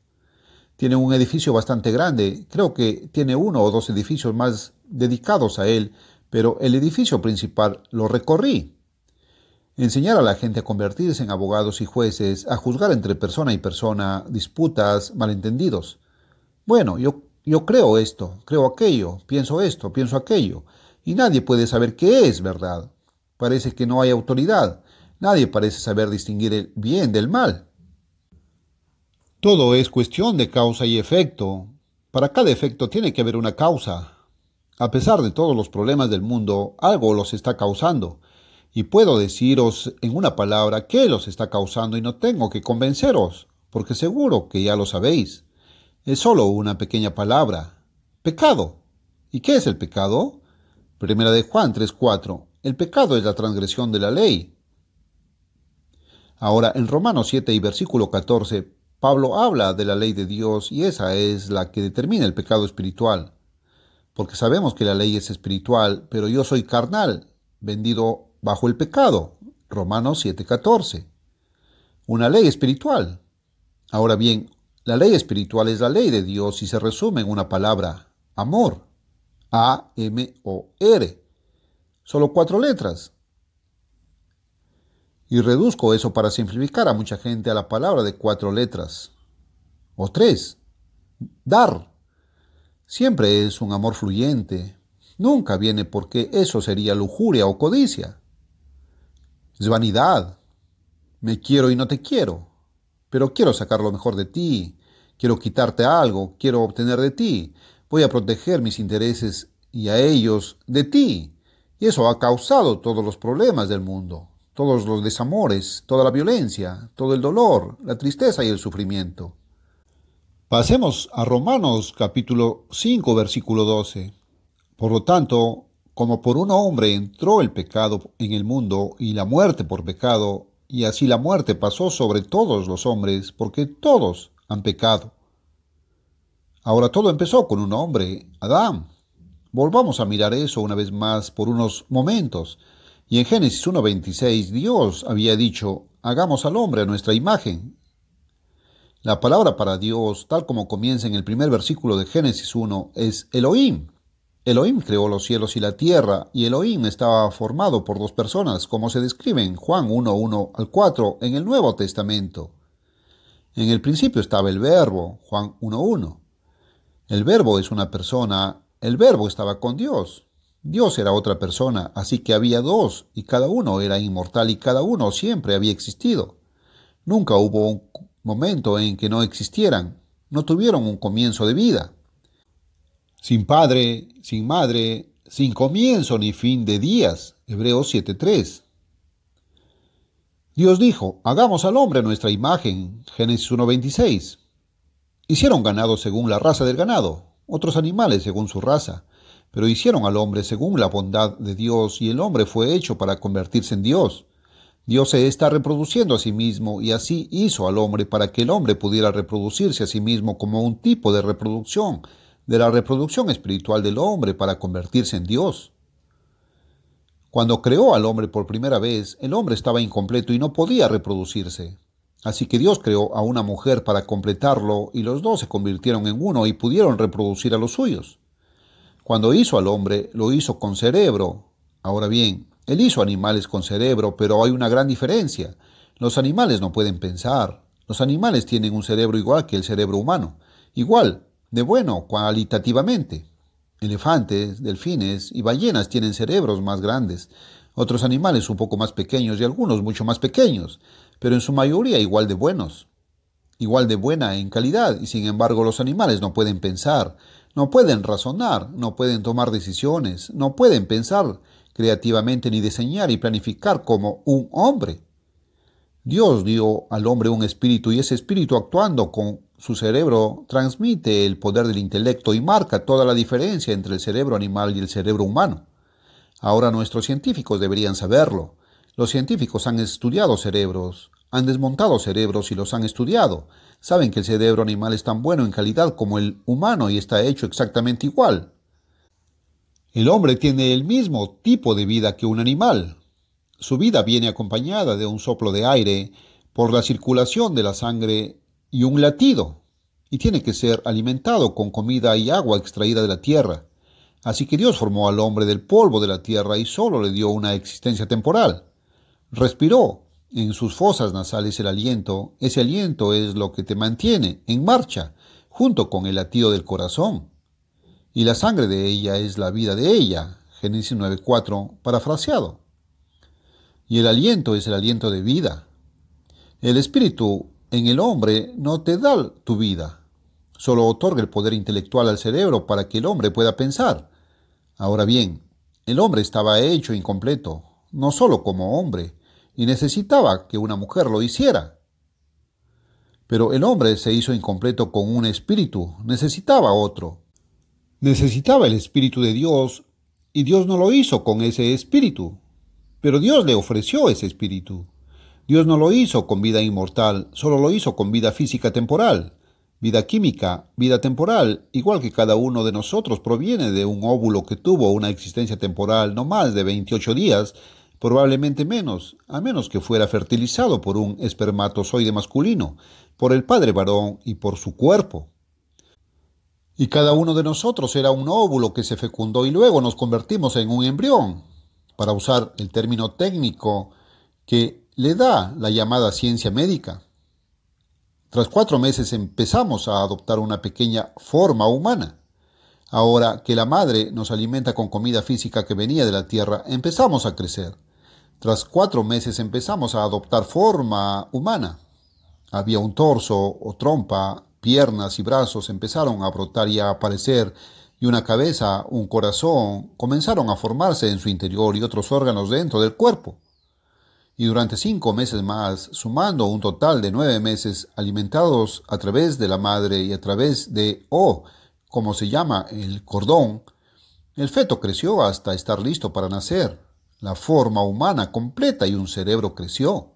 Tiene un edificio bastante grande, creo que tiene 1 o 2 edificios más dedicados a él, pero el edificio principal lo recorrí. Enseñar a la gente a convertirse en abogados y jueces, a juzgar entre persona y persona, disputas, malentendidos. Bueno, yo creo esto, creo aquello, pienso esto, pienso aquello, y nadie puede saber qué es verdad. Parece que no hay autoridad, nadie parece saber distinguir el bien del mal. Todo es cuestión de causa y efecto. Para cada efecto tiene que haber una causa. A pesar de todos los problemas del mundo, algo los está causando. Y puedo deciros en una palabra qué los está causando y no tengo que convenceros, porque seguro que ya lo sabéis. Es solo una pequeña palabra. Pecado. ¿Y qué es el pecado? Primera de Juan 3:4. El pecado es la transgresión de la ley. Ahora, en Romanos 7 y versículo 14, Pablo habla de la ley de Dios y esa es la que determina el pecado espiritual. Porque sabemos que la ley es espiritual, pero yo soy carnal, vendido bajo el pecado. Romanos 7:14. Una ley espiritual. Ahora bien, la ley espiritual es la ley de Dios y se resume en una palabra, amor. A-M-O-R. Solo 4 letras. Y reduzco eso para simplificar a mucha gente a la palabra de 4 letras. O 3. Dar. Siempre es un amor fluyente. Nunca viene porque eso sería lujuria o codicia. Es vanidad. Me quiero y no te quiero. Pero quiero sacar lo mejor de ti. Quiero quitarte algo. Quiero obtener de ti. Voy a proteger mis intereses y a ellos de ti. Y eso ha causado todos los problemas del mundo. Todos los desamores, toda la violencia, todo el dolor, la tristeza y el sufrimiento. Pasemos a Romanos capítulo 5, versículo 12. Por lo tanto, como por un hombre entró el pecado en el mundo y la muerte por pecado, y así la muerte pasó sobre todos los hombres, porque todos han pecado. Ahora todo empezó con un hombre, Adán. Volvamos a mirar eso una vez más por unos momentos. Y en Génesis 1:26 Dios había dicho, hagamos al hombre a nuestra imagen. La palabra para Dios, tal como comienza en el primer versículo de Génesis 1, es Elohim. Elohim creó los cielos y la tierra, y Elohim estaba formado por dos personas, como se describe en Juan 1:1-4 en el Nuevo Testamento. En el principio estaba el Verbo, Juan 1:1. El Verbo es una persona, el Verbo estaba con Dios. Dios era otra persona, así que había dos, y cada uno era inmortal y cada uno siempre había existido. Nunca hubo un momento en que no existieran, no tuvieron un comienzo de vida. Sin padre, sin madre, sin comienzo ni fin de días. Hebreos 7:3. Dios dijo, hagamos al hombre a nuestra imagen. Génesis 1:26. Hicieron ganado según la raza del ganado, otros animales según su raza, pero hicieron al hombre según la bondad de Dios, y el hombre fue hecho para convertirse en Dios. Dios se está reproduciendo a sí mismo, y así hizo al hombre para que el hombre pudiera reproducirse a sí mismo como un tipo de reproducción, de la reproducción espiritual del hombre para convertirse en Dios. Cuando creó al hombre por primera vez, el hombre estaba incompleto y no podía reproducirse. Así que Dios creó a una mujer para completarlo, y los dos se convirtieron en uno y pudieron reproducir a los suyos. Cuando hizo al hombre, lo hizo con cerebro. Ahora bien, Él hizo animales con cerebro, pero hay una gran diferencia. Los animales no pueden pensar. Los animales tienen un cerebro igual que el cerebro humano. Igual, de bueno, cualitativamente. Elefantes, delfines y ballenas tienen cerebros más grandes. Otros animales un poco más pequeños y algunos mucho más pequeños, pero en su mayoría igual de buenos. Igual de buena en calidad, y sin embargo los animales no pueden pensar, no pueden razonar, no pueden tomar decisiones, no pueden pensar creativamente ni diseñar y planificar como un hombre. Dios dio al hombre un espíritu, y ese espíritu, actuando con su cerebro, transmite el poder del intelecto y marca toda la diferencia entre el cerebro animal y el cerebro humano. Ahora nuestros científicos deberían saberlo. Los científicos han estudiado cerebros, han desmontado cerebros y los han estudiado. Saben que el cerebro animal es tan bueno en calidad como el humano y está hecho exactamente igual. El hombre tiene el mismo tipo de vida que un animal. Su vida viene acompañada de un soplo de aire, por la circulación de la sangre y un latido, y tiene que ser alimentado con comida y agua extraída de la tierra. Así que Dios formó al hombre del polvo de la tierra y solo le dio una existencia temporal. Respiró en sus fosas nasales el aliento. Ese aliento es lo que te mantiene en marcha, junto con el latido del corazón. Y la sangre de ella es la vida de ella. Génesis 9:4, parafraseado. Y el aliento es el aliento de vida. El espíritu en el hombre no te da tu vida, solo otorga el poder intelectual al cerebro para que el hombre pueda pensar. Ahora bien, el hombre estaba hecho incompleto, no solo como hombre, y necesitaba que una mujer lo hiciera. Pero el hombre se hizo incompleto con un espíritu, necesitaba otro. Necesitaba el espíritu de Dios, y Dios no lo hizo con ese espíritu. Pero Dios le ofreció ese espíritu. Dios no lo hizo con vida inmortal, solo lo hizo con vida física temporal, vida química, vida temporal, igual que cada uno de nosotros proviene de un óvulo que tuvo una existencia temporal no más de 28 días, probablemente menos, a menos que fuera fertilizado por un espermatozoide masculino, por el padre varón y por su cuerpo. Y cada uno de nosotros era un óvulo que se fecundó y luego nos convertimos en un embrión, para usar el término técnico que le da la llamada ciencia médica. Tras 4 meses empezamos a adoptar una pequeña forma humana. Ahora que la madre nos alimenta con comida física que venía de la tierra, empezamos a crecer. Tras 4 meses empezamos a adoptar forma humana. Había un torso o trompa, piernas y brazos empezaron a brotar y a aparecer, y una cabeza, un corazón, comenzaron a formarse en su interior y otros órganos dentro del cuerpo. Y durante 5 meses más, sumando un total de 9 meses alimentados a través de la madre y a través de, como se llama, el cordón, El feto creció hasta estar listo para nacer. La forma humana completa y un cerebro creció.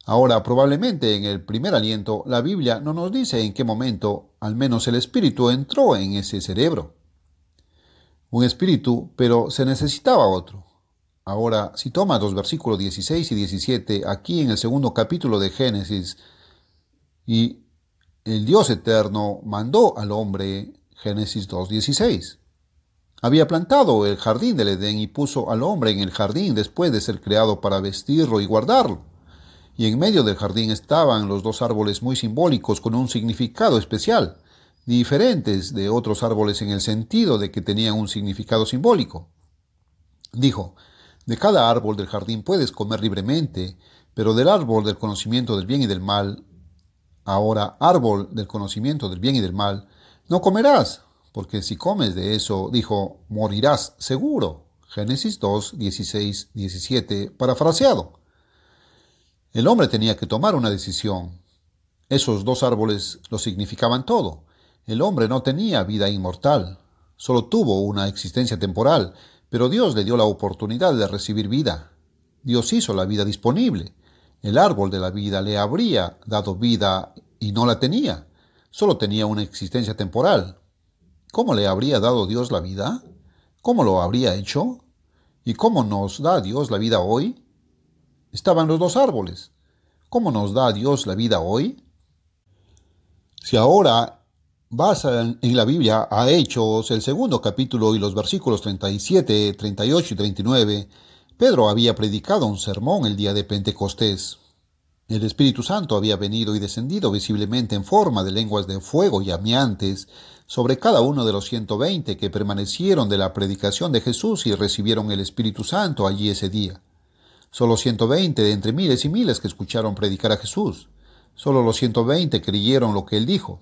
Ahora, probablemente en el primer aliento, la Biblia no nos dice en qué momento, al menos el espíritu entró en ese cerebro. Un espíritu, pero se necesitaba otro. Ahora, si tomas los versículos 16 y 17, aquí en el segundo capítulo de Génesis, y el Dios eterno mandó al hombre, Génesis 2:16. Había plantado el jardín del Edén y puso al hombre en el jardín después de ser creado para vestirlo y guardarlo. Y en medio del jardín estaban los dos árboles muy simbólicos con un significado especial, diferentes de otros árboles en el sentido de que tenían un significado simbólico. Dijo, de cada árbol del jardín puedes comer libremente, pero del árbol del conocimiento del bien y del mal, ahora árbol del conocimiento del bien y del mal, no comerás, porque si comes de eso, dijo, morirás seguro. Génesis 2, 16, 17, parafraseado. El hombre tenía que tomar una decisión. Esos dos árboles lo significaban todo. El hombre no tenía vida inmortal, solo tuvo una existencia temporal, pero Dios le dio la oportunidad de recibir vida. Dios hizo la vida disponible. El árbol de la vida le habría dado vida y no la tenía. Solo tenía una existencia temporal. ¿Cómo le habría dado Dios la vida? ¿Cómo lo habría hecho? ¿Y cómo nos da Dios la vida hoy? Estaban los dos árboles. ¿Cómo nos da Dios la vida hoy? Si ahora vas en la Biblia a Hechos, el segundo capítulo y los versículos 37, 38 y 39, Pedro había predicado un sermón el día de Pentecostés. El Espíritu Santo había venido y descendido visiblemente en forma de lenguas de fuego y llameantes sobre cada uno de los 120 que permanecieron de la predicación de Jesús y recibieron el Espíritu Santo allí ese día. Solo 120 de entre miles y miles que escucharon predicar a Jesús. Solo los 120 creyeron lo que él dijo.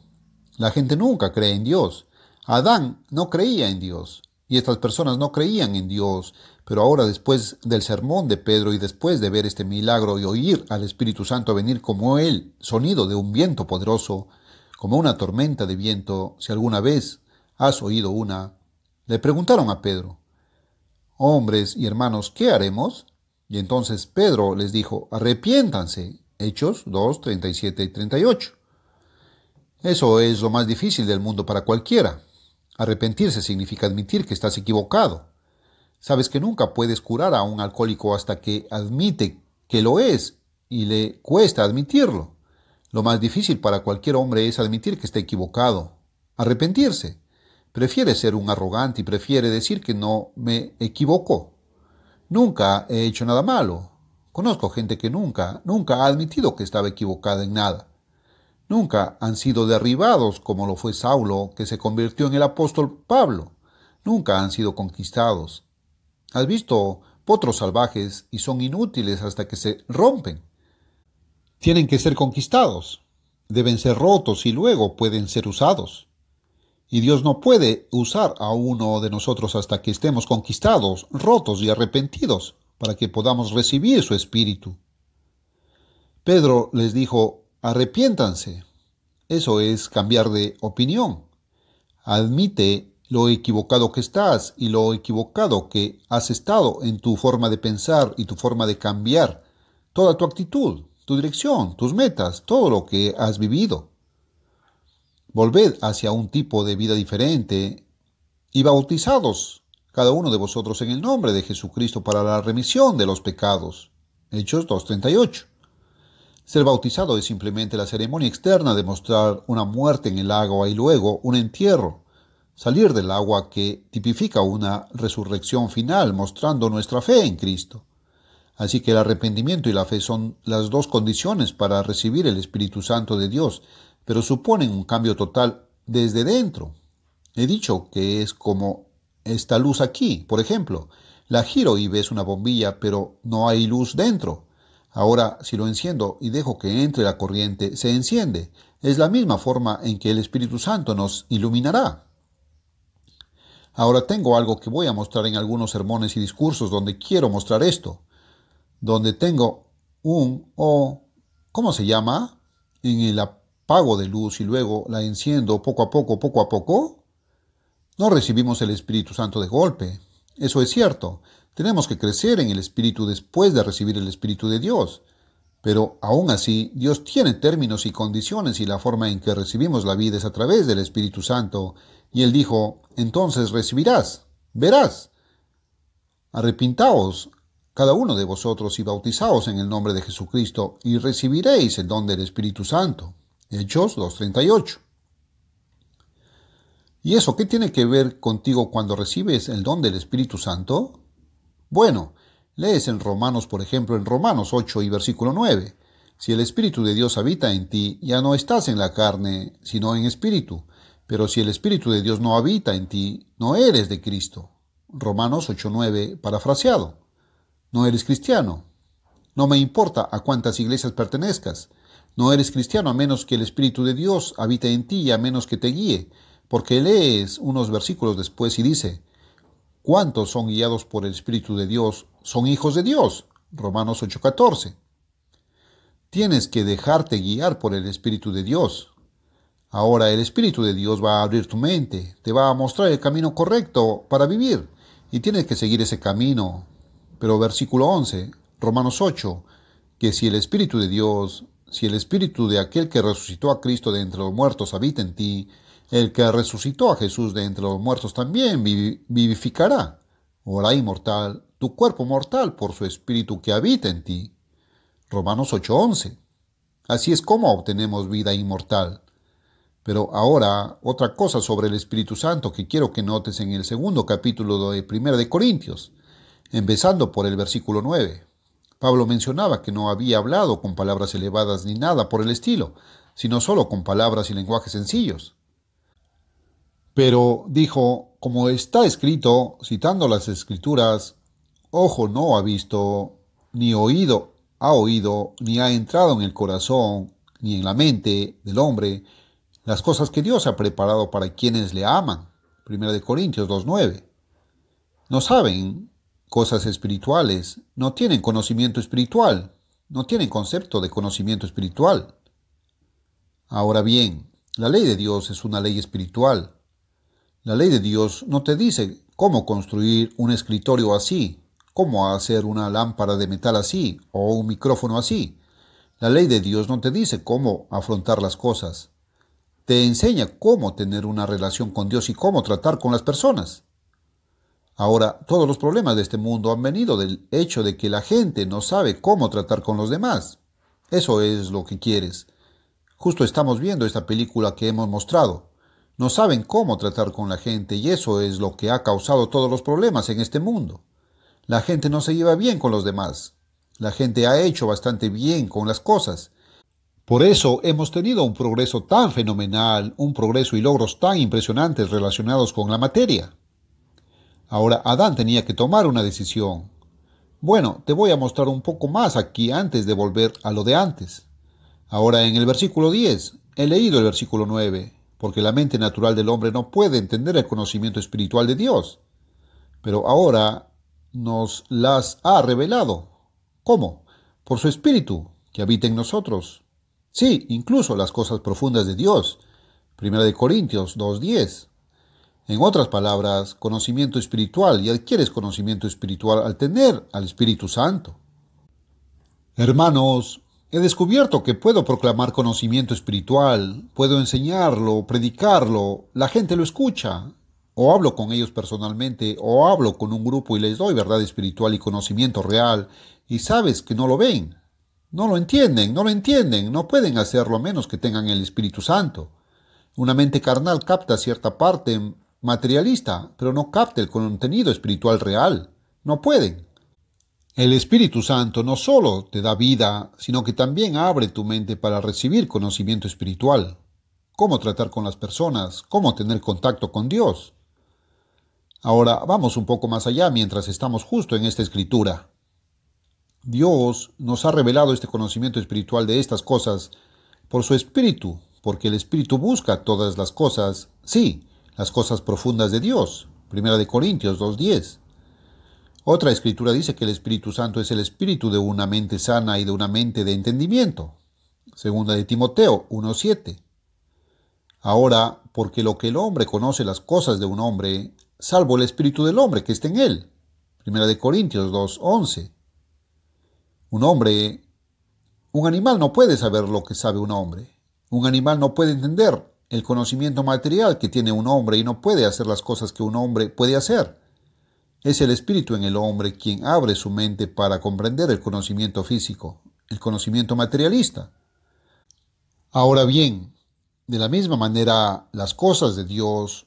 La gente nunca cree en Dios. Adán no creía en Dios. Y estas personas no creían en Dios. Pero ahora, después del sermón de Pedro y después de ver este milagro y oír al Espíritu Santo venir como el sonido de un viento poderoso, como una tormenta de viento, si alguna vez has oído una, le preguntaron a Pedro, hombres y hermanos, ¿qué haremos? Y entonces Pedro les dijo, arrepiéntanse. Hechos 2, 37 y 38. Eso es lo más difícil del mundo para cualquiera. Arrepentirse significa admitir que estás equivocado. Sabes que nunca puedes curar a un alcohólico hasta que admite que lo es y le cuesta admitirlo. Lo más difícil para cualquier hombre es admitir que está equivocado. Arrepentirse. Prefiere ser un arrogante y prefiere decir que no me equivocó. Nunca he hecho nada malo. Conozco gente que nunca ha admitido que estaba equivocada en nada. Nunca han sido derribados como lo fue Saulo, que se convirtió en el apóstol Pablo. Nunca han sido conquistados. ¿Has visto potros salvajes y son inútiles hasta que se rompen? Tienen que ser conquistados. Deben ser rotos y luego pueden ser usados. Y Dios no puede usar a uno de nosotros hasta que estemos conquistados, rotos y arrepentidos, para que podamos recibir su espíritu. Pedro les dijo, arrepiéntanse. Eso es cambiar de opinión. Admite lo equivocado que estás y lo equivocado que has estado en tu forma de pensar y tu forma de cambiar toda tu actitud, tu dirección, tus metas, todo lo que has vivido. Volved hacia un tipo de vida diferente y bautizados cada uno de vosotros en el nombre de Jesucristo para la remisión de los pecados. Hechos 2:38. Ser bautizado es simplemente la ceremonia externa de mostrar una muerte en el agua y luego un entierro. Salir del agua que tipifica una resurrección final mostrando nuestra fe en Cristo. Así que el arrepentimiento y la fe son las dos condiciones para recibir el Espíritu Santo de Dios, pero suponen un cambio total desde dentro. He dicho que es como esta luz aquí, por ejemplo. La giro y ves una bombilla, pero no hay luz dentro. Ahora, si lo enciendo y dejo que entre la corriente, se enciende. Es la misma forma en que el Espíritu Santo nos iluminará. Ahora tengo algo que voy a mostrar en algunos sermones y discursos donde quiero mostrar esto. Donde tengo ¿cómo se llama? En el apago de luz y luego la enciendo poco a poco. No recibimos el Espíritu Santo de golpe. Eso es cierto. Tenemos que crecer en el Espíritu después de recibir el Espíritu de Dios. Pero aún así, Dios tiene términos y condiciones y la forma en que recibimos la vida es a través del Espíritu Santo. Y Él dijo, entonces recibirás, verás. Arrepintaos, cada uno de vosotros, y bautizaos en el nombre de Jesucristo, y recibiréis el don del Espíritu Santo. Hechos 2:38. ¿Y eso qué tiene que ver contigo cuando recibes el don del Espíritu Santo? Bueno, lees en Romanos, por ejemplo, en Romanos 8 y versículo 9. Si el Espíritu de Dios habita en ti, ya no estás en la carne, sino en espíritu. Pero si el Espíritu de Dios no habita en ti, no eres de Cristo. Romanos 8:9, parafraseado. No eres cristiano. No me importa a cuántas iglesias pertenezcas. No eres cristiano a menos que el Espíritu de Dios habite en ti y a menos que te guíe. Porque lees unos versículos después y dice, ¿cuántos son guiados por el Espíritu de Dios son hijos de Dios? Romanos 8:14. Tienes que dejarte guiar por el Espíritu de Dios. Ahora el Espíritu de Dios va a abrir tu mente, te va a mostrar el camino correcto para vivir y tienes que seguir ese camino. Pero versículo 11, Romanos 8, que si el Espíritu de Dios, si el Espíritu de aquel que resucitó a Cristo de entre los muertos habita en ti, el que resucitó a Jesús de entre los muertos también vivificará, o hará inmortal, tu cuerpo mortal por su Espíritu que habita en ti. Romanos 8:11. Así es como obtenemos vida inmortal. Pero ahora, otra cosa sobre el Espíritu Santo que quiero que notes en el segundo capítulo de 1 de Corintios, empezando por el versículo 9. Pablo mencionaba que no había hablado con palabras elevadas ni nada por el estilo, sino solo con palabras y lenguajes sencillos. Pero dijo, como está escrito, citando las Escrituras, ojo no ha visto, ni oído ha oído, ni ha entrado en el corazón, ni en la mente del hombre, las cosas que Dios ha preparado para quienes le aman. 1 Corintios 2:9. No saben cosas espirituales, no tienen conocimiento espiritual, no tienen concepto de conocimiento espiritual. Ahora bien, la ley de Dios es una ley espiritual. La ley de Dios no te dice cómo construir un escritorio así, cómo hacer una lámpara de metal así o un micrófono así. La ley de Dios no te dice cómo afrontar las cosas. Te enseña cómo tener una relación con Dios y cómo tratar con las personas. Ahora, todos los problemas de este mundo han venido del hecho de que la gente no sabe cómo tratar con los demás. Eso es lo que quieres. Justo estamos viendo esta película que hemos mostrado. No saben cómo tratar con la gente y eso es lo que ha causado todos los problemas en este mundo. La gente no se lleva bien con los demás. La gente ha hecho bastante bien con las cosas. Por eso hemos tenido un progreso tan fenomenal, un progreso y logros tan impresionantes relacionados con la materia. Ahora Adán tenía que tomar una decisión. Bueno, te voy a mostrar un poco más aquí antes de volver a lo de antes. Ahora en el versículo 10, he leído el versículo 9, porque la mente natural del hombre no puede entender el conocimiento espiritual de Dios. Pero ahora nos las ha revelado. ¿Cómo? Por su Espíritu, que habita en nosotros. Sí, incluso las cosas profundas de Dios. 1 Corintios 2:10. En otras palabras, conocimiento espiritual, y adquieres conocimiento espiritual al tener al Espíritu Santo. Hermanos, he descubierto que puedo proclamar conocimiento espiritual, puedo enseñarlo, predicarlo, la gente lo escucha, o hablo con ellos personalmente, o hablo con un grupo y les doy verdad espiritual y conocimiento real, y sabes que no lo ven. No lo entienden, no pueden hacerlo a menos que tengan el Espíritu Santo. Una mente carnal capta cierta parte materialista, pero no capta el contenido espiritual real. No pueden. El Espíritu Santo no solo te da vida, sino que también abre tu mente para recibir conocimiento espiritual. Cómo tratar con las personas, cómo tener contacto con Dios. Ahora vamos un poco más allá mientras estamos justo en esta escritura. Dios nos ha revelado este conocimiento espiritual de estas cosas por su Espíritu, porque el Espíritu busca todas las cosas, sí, las cosas profundas de Dios. 1 Corintios 2:10. Otra escritura dice que el Espíritu Santo es el espíritu de una mente sana y de una mente de entendimiento. 2 Timoteo 1:7. Ahora, porque lo que el hombre conoce las cosas de un hombre, salvo el espíritu del hombre que está en él. 1 Corintios 2:11. Un animal no puede saber lo que sabe un hombre. Un animal no puede entender el conocimiento material que tiene un hombre y no puede hacer las cosas que un hombre puede hacer. Es el espíritu en el hombre quien abre su mente para comprender el conocimiento físico, el conocimiento materialista. Ahora bien, de la misma manera, las cosas de Dios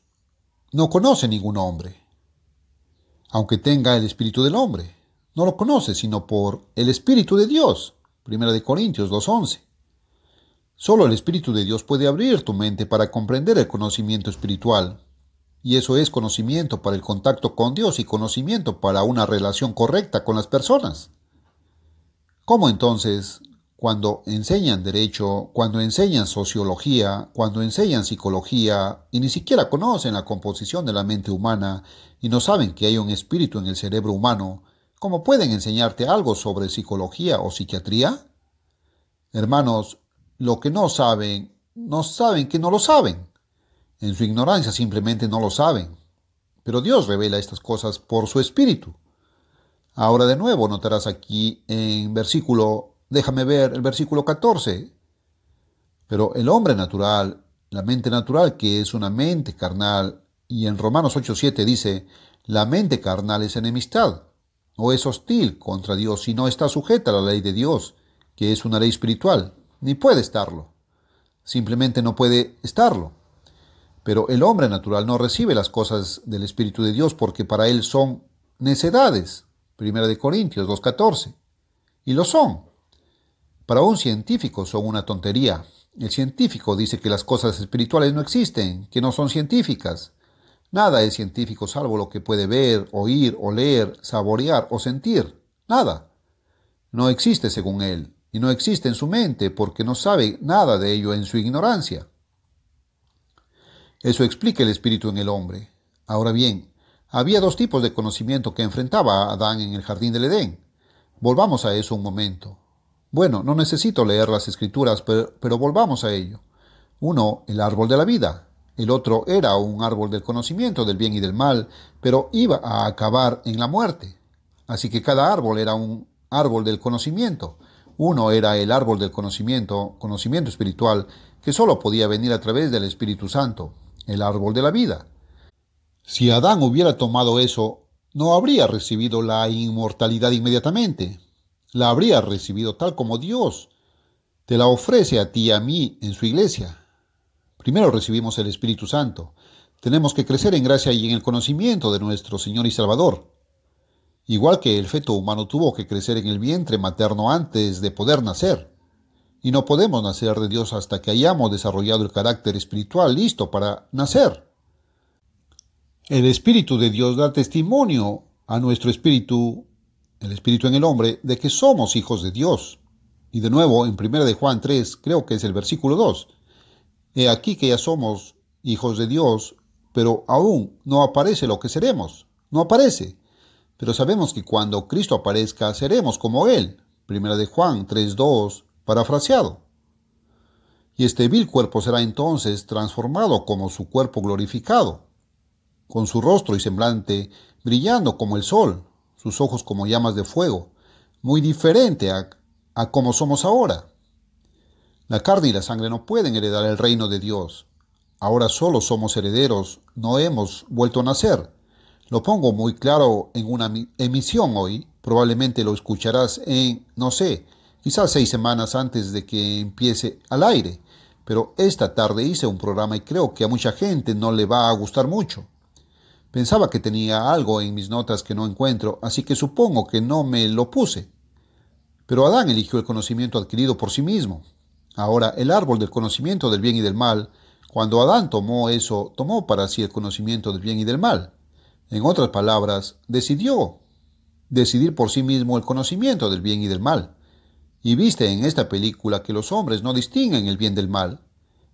no conoce ningún hombre, aunque tenga el espíritu del hombre. No lo conoce sino por el espíritu de Dios. 1 Corintios 2:11. Solo el espíritu de Dios puede abrir tu mente para comprender el conocimiento espiritual. Y eso es conocimiento para el contacto con Dios y conocimiento para una relación correcta con las personas. ¿Cómo entonces, cuando enseñan derecho, cuando enseñan sociología, cuando enseñan psicología y ni siquiera conocen la composición de la mente humana y no saben que hay un espíritu en el cerebro humano, cómo pueden enseñarte algo sobre psicología o psiquiatría? Hermanos, lo que no saben que no lo saben. En su ignorancia simplemente no lo saben. Pero Dios revela estas cosas por su espíritu. Ahora de nuevo notarás aquí en déjame ver el versículo 14. Pero el hombre natural, la mente natural que es una mente carnal, y en Romanos 8:7 dice, la mente carnal es enemistad, o es hostil contra Dios y no está sujeta a la ley de Dios, que es una ley espiritual, ni puede estarlo. Simplemente no puede estarlo. Pero el hombre natural no recibe las cosas del Espíritu de Dios porque para él son necedades. 1 Corintios 2:14. Y lo son. Para un científico son una tontería. El científico dice que las cosas espirituales no existen, que no son científicas. Nada es científico salvo lo que puede ver, oír, oler, saborear o sentir. Nada. No existe según él, y no existe en su mente porque no sabe nada de ello en su ignorancia. Eso explica el espíritu en el hombre. Ahora bien, había dos tipos de conocimiento que enfrentaba a Adán en el jardín del Edén. Volvamos a eso un momento. Bueno, no necesito leer las escrituras, pero volvamos a ello. Uno, el árbol de la vida. El otro era un árbol del conocimiento del bien y del mal, pero iba a acabar en la muerte. Así que cada árbol era un árbol del conocimiento. Uno era el árbol del conocimiento espiritual, que solo podía venir a través del Espíritu Santo, el árbol de la vida. Si Adán hubiera tomado eso, no habría recibido la inmortalidad inmediatamente. La habría recibido tal como Dios te la ofrece a ti y a mí en su iglesia. Primero recibimos el Espíritu Santo. Tenemos que crecer en gracia y en el conocimiento de nuestro Señor y Salvador. Igual que el feto humano tuvo que crecer en el vientre materno antes de poder nacer. Y no podemos nacer de Dios hasta que hayamos desarrollado el carácter espiritual listo para nacer. El Espíritu de Dios da testimonio a nuestro espíritu, el espíritu en el hombre, de que somos hijos de Dios. Y de nuevo, en 1 Juan 3, creo que es el versículo 2. He aquí que ya somos hijos de Dios, pero aún no aparece lo que seremos. No aparece. Pero sabemos que cuando Cristo aparezca, seremos como Él. 1 Juan 3:2, parafraseado. Y este vil cuerpo será entonces transformado como su cuerpo glorificado, con su rostro y semblante brillando como el sol, sus ojos como llamas de fuego, muy diferente a como somos ahora. La carne y la sangre no pueden heredar el reino de Dios. Ahora solo somos herederos, no hemos vuelto a nacer. Lo pongo muy claro en una emisión hoy, probablemente lo escucharás en, no sé, quizás 6 semanas antes de que empiece al aire, pero esta tarde hice un programa y creo que a mucha gente no le va a gustar mucho. Pensaba que tenía algo en mis notas que no encuentro, así que supongo que no me lo puse. Pero Adán eligió el conocimiento adquirido por sí mismo. Ahora, el árbol del conocimiento del bien y del mal, cuando Adán tomó tomó para sí el conocimiento del bien y del mal. En otras palabras, decidir por sí mismo el conocimiento del bien y del mal. Y viste en esta película que los hombres no distinguen el bien del mal.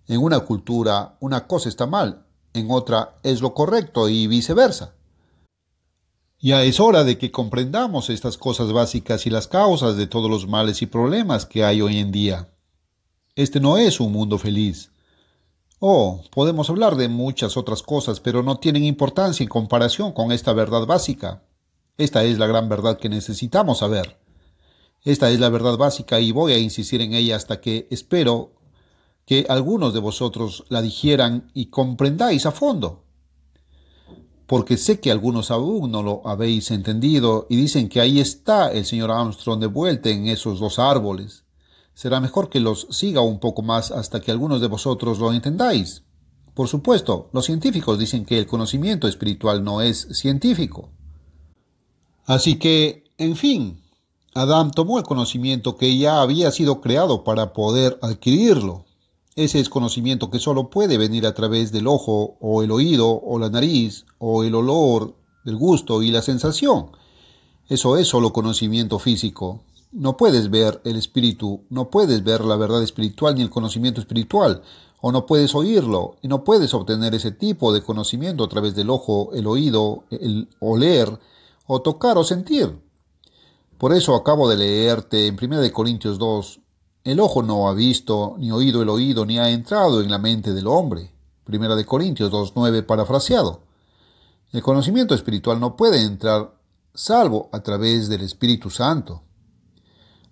En una cultura, una cosa está mal, en otra es lo correcto y viceversa. Ya es hora de que comprendamos estas cosas básicas y las causas de todos los males y problemas que hay hoy en día. Este no es un mundo feliz. Oh, podemos hablar de muchas otras cosas, pero no tienen importancia en comparación con esta verdad básica. Esta es la gran verdad que necesitamos saber. Esta es la verdad básica y voy a insistir en ella hasta que espero que algunos de vosotros la digieran y comprendáis a fondo. Porque sé que algunos aún no lo habéis entendido y dicen que ahí está el señor Armstrong de vuelta en esos dos árboles. Será mejor que los siga un poco más hasta que algunos de vosotros lo entendáis. Por supuesto, los científicos dicen que el conocimiento espiritual no es científico. Así que, en fin, Adán tomó el conocimiento que ya había sido creado para poder adquirirlo. Ese es conocimiento que solo puede venir a través del ojo, o el oído, o la nariz, o el olor, el gusto y la sensación. Eso es solo conocimiento físico. No puedes ver el espíritu, no puedes ver la verdad espiritual ni el conocimiento espiritual, o no puedes oírlo, y no puedes obtener ese tipo de conocimiento a través del ojo, el oído, el oler, o tocar o sentir. Por eso acabo de leerte en 1 Corintios 2, el ojo no ha visto, ni oído el oído, ni ha entrado en la mente del hombre. 1 Corintios 2:9 parafraseado. El conocimiento espiritual no puede entrar salvo a través del Espíritu Santo.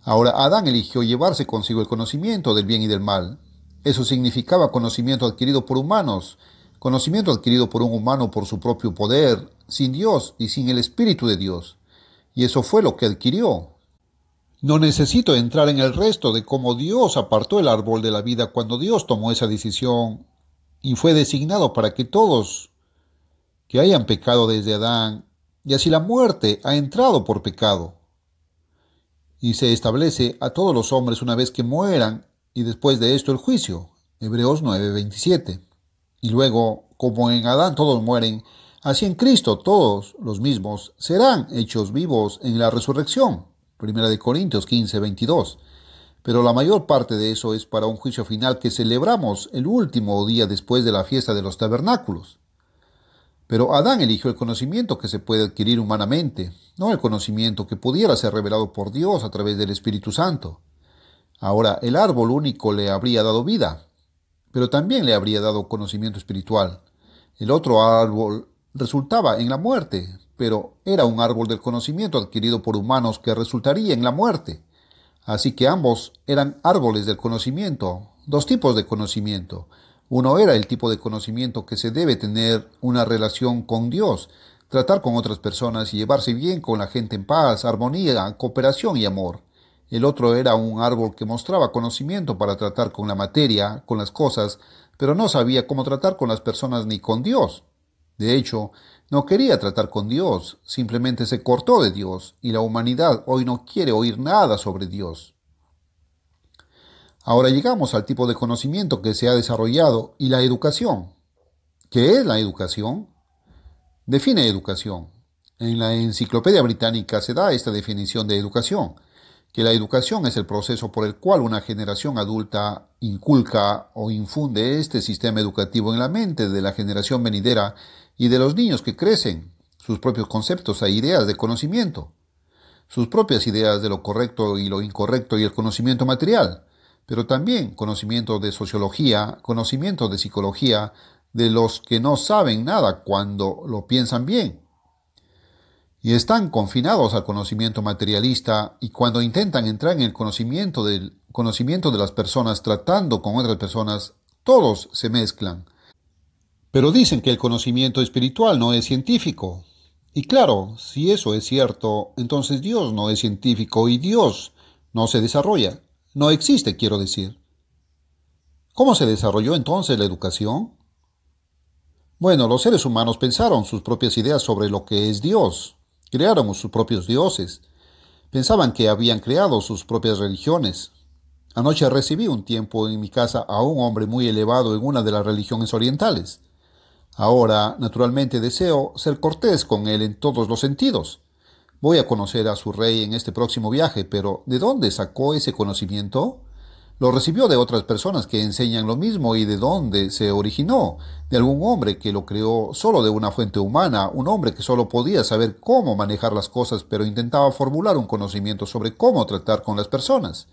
Ahora Adán eligió llevarse consigo el conocimiento del bien y del mal. Eso significaba conocimiento adquirido por humanos, conocimiento adquirido por un humano por su propio poder, sin Dios y sin el Espíritu de Dios. Y eso fue lo que adquirió. No necesito entrar en el resto de cómo Dios apartó el árbol de la vida cuando Dios tomó esa decisión y fue designado para que todos que hayan pecado desde Adán, y así la muerte ha entrado por pecado. Y se establece a todos los hombres una vez que mueran y después de esto el juicio. Hebreos 9:27. Y luego, como en Adán todos mueren, así en Cristo todos los mismos serán hechos vivos en la resurrección. 1 Corintios 15:22. Pero la mayor parte de eso es para un juicio final que celebramos el último día después de la fiesta de los tabernáculos. Pero Adán eligió el conocimiento que se puede adquirir humanamente, no el conocimiento que pudiera ser revelado por Dios a través del Espíritu Santo. Ahora, el árbol único le habría dado vida, pero también le habría dado conocimiento espiritual. El otro árbol resultaba en la muerte, pero era un árbol del conocimiento adquirido por humanos que resultaría en la muerte. Así que ambos eran árboles del conocimiento, dos tipos de conocimiento. Uno era el tipo de conocimiento que se debe tener una relación con Dios, tratar con otras personas y llevarse bien con la gente en paz, armonía, cooperación y amor. El otro era un árbol que mostraba conocimiento para tratar con la materia, con las cosas, pero no sabía cómo tratar con las personas ni con Dios. De hecho, no quería tratar con Dios, simplemente se cortó de Dios, y la humanidad hoy no quiere oír nada sobre Dios. Ahora llegamos al tipo de conocimiento que se ha desarrollado y la educación. ¿Qué es la educación? Define educación. En la Enciclopedia Británica se da esta definición de educación, que la educación es el proceso por el cual una generación adulta inculca o infunde este sistema educativo en la mente de la generación venidera y de los niños que crecen, sus propios conceptos e ideas de conocimiento, sus propias ideas de lo correcto y lo incorrecto y el conocimiento material, pero también conocimiento de sociología, conocimiento de psicología, de los que no saben nada cuando lo piensan bien. Y están confinados al conocimiento materialista y cuando intentan entrar en el conocimiento de las personas tratando con otras personas, todos se mezclan. Pero dicen que el conocimiento espiritual no es científico. Y claro, si eso es cierto, entonces Dios no es científico y Dios no se desarrolla. No existe, quiero decir. ¿Cómo se desarrolló entonces la educación? Bueno, los seres humanos pensaron sus propias ideas sobre lo que es Dios. Crearon sus propios dioses. Pensaban que habían creado sus propias religiones. Anoche recibí un tiempo en mi casa a un hombre muy elevado en una de las religiones orientales. Ahora, naturalmente, deseo ser cortés con él en todos los sentidos. Voy a conocer a su rey en este próximo viaje, pero ¿de dónde sacó ese conocimiento? Lo recibió de otras personas que enseñan lo mismo y de dónde se originó, de algún hombre que lo creó solo de una fuente humana, un hombre que solo podía saber cómo manejar las cosas, pero intentaba formular un conocimiento sobre cómo tratar con las personas.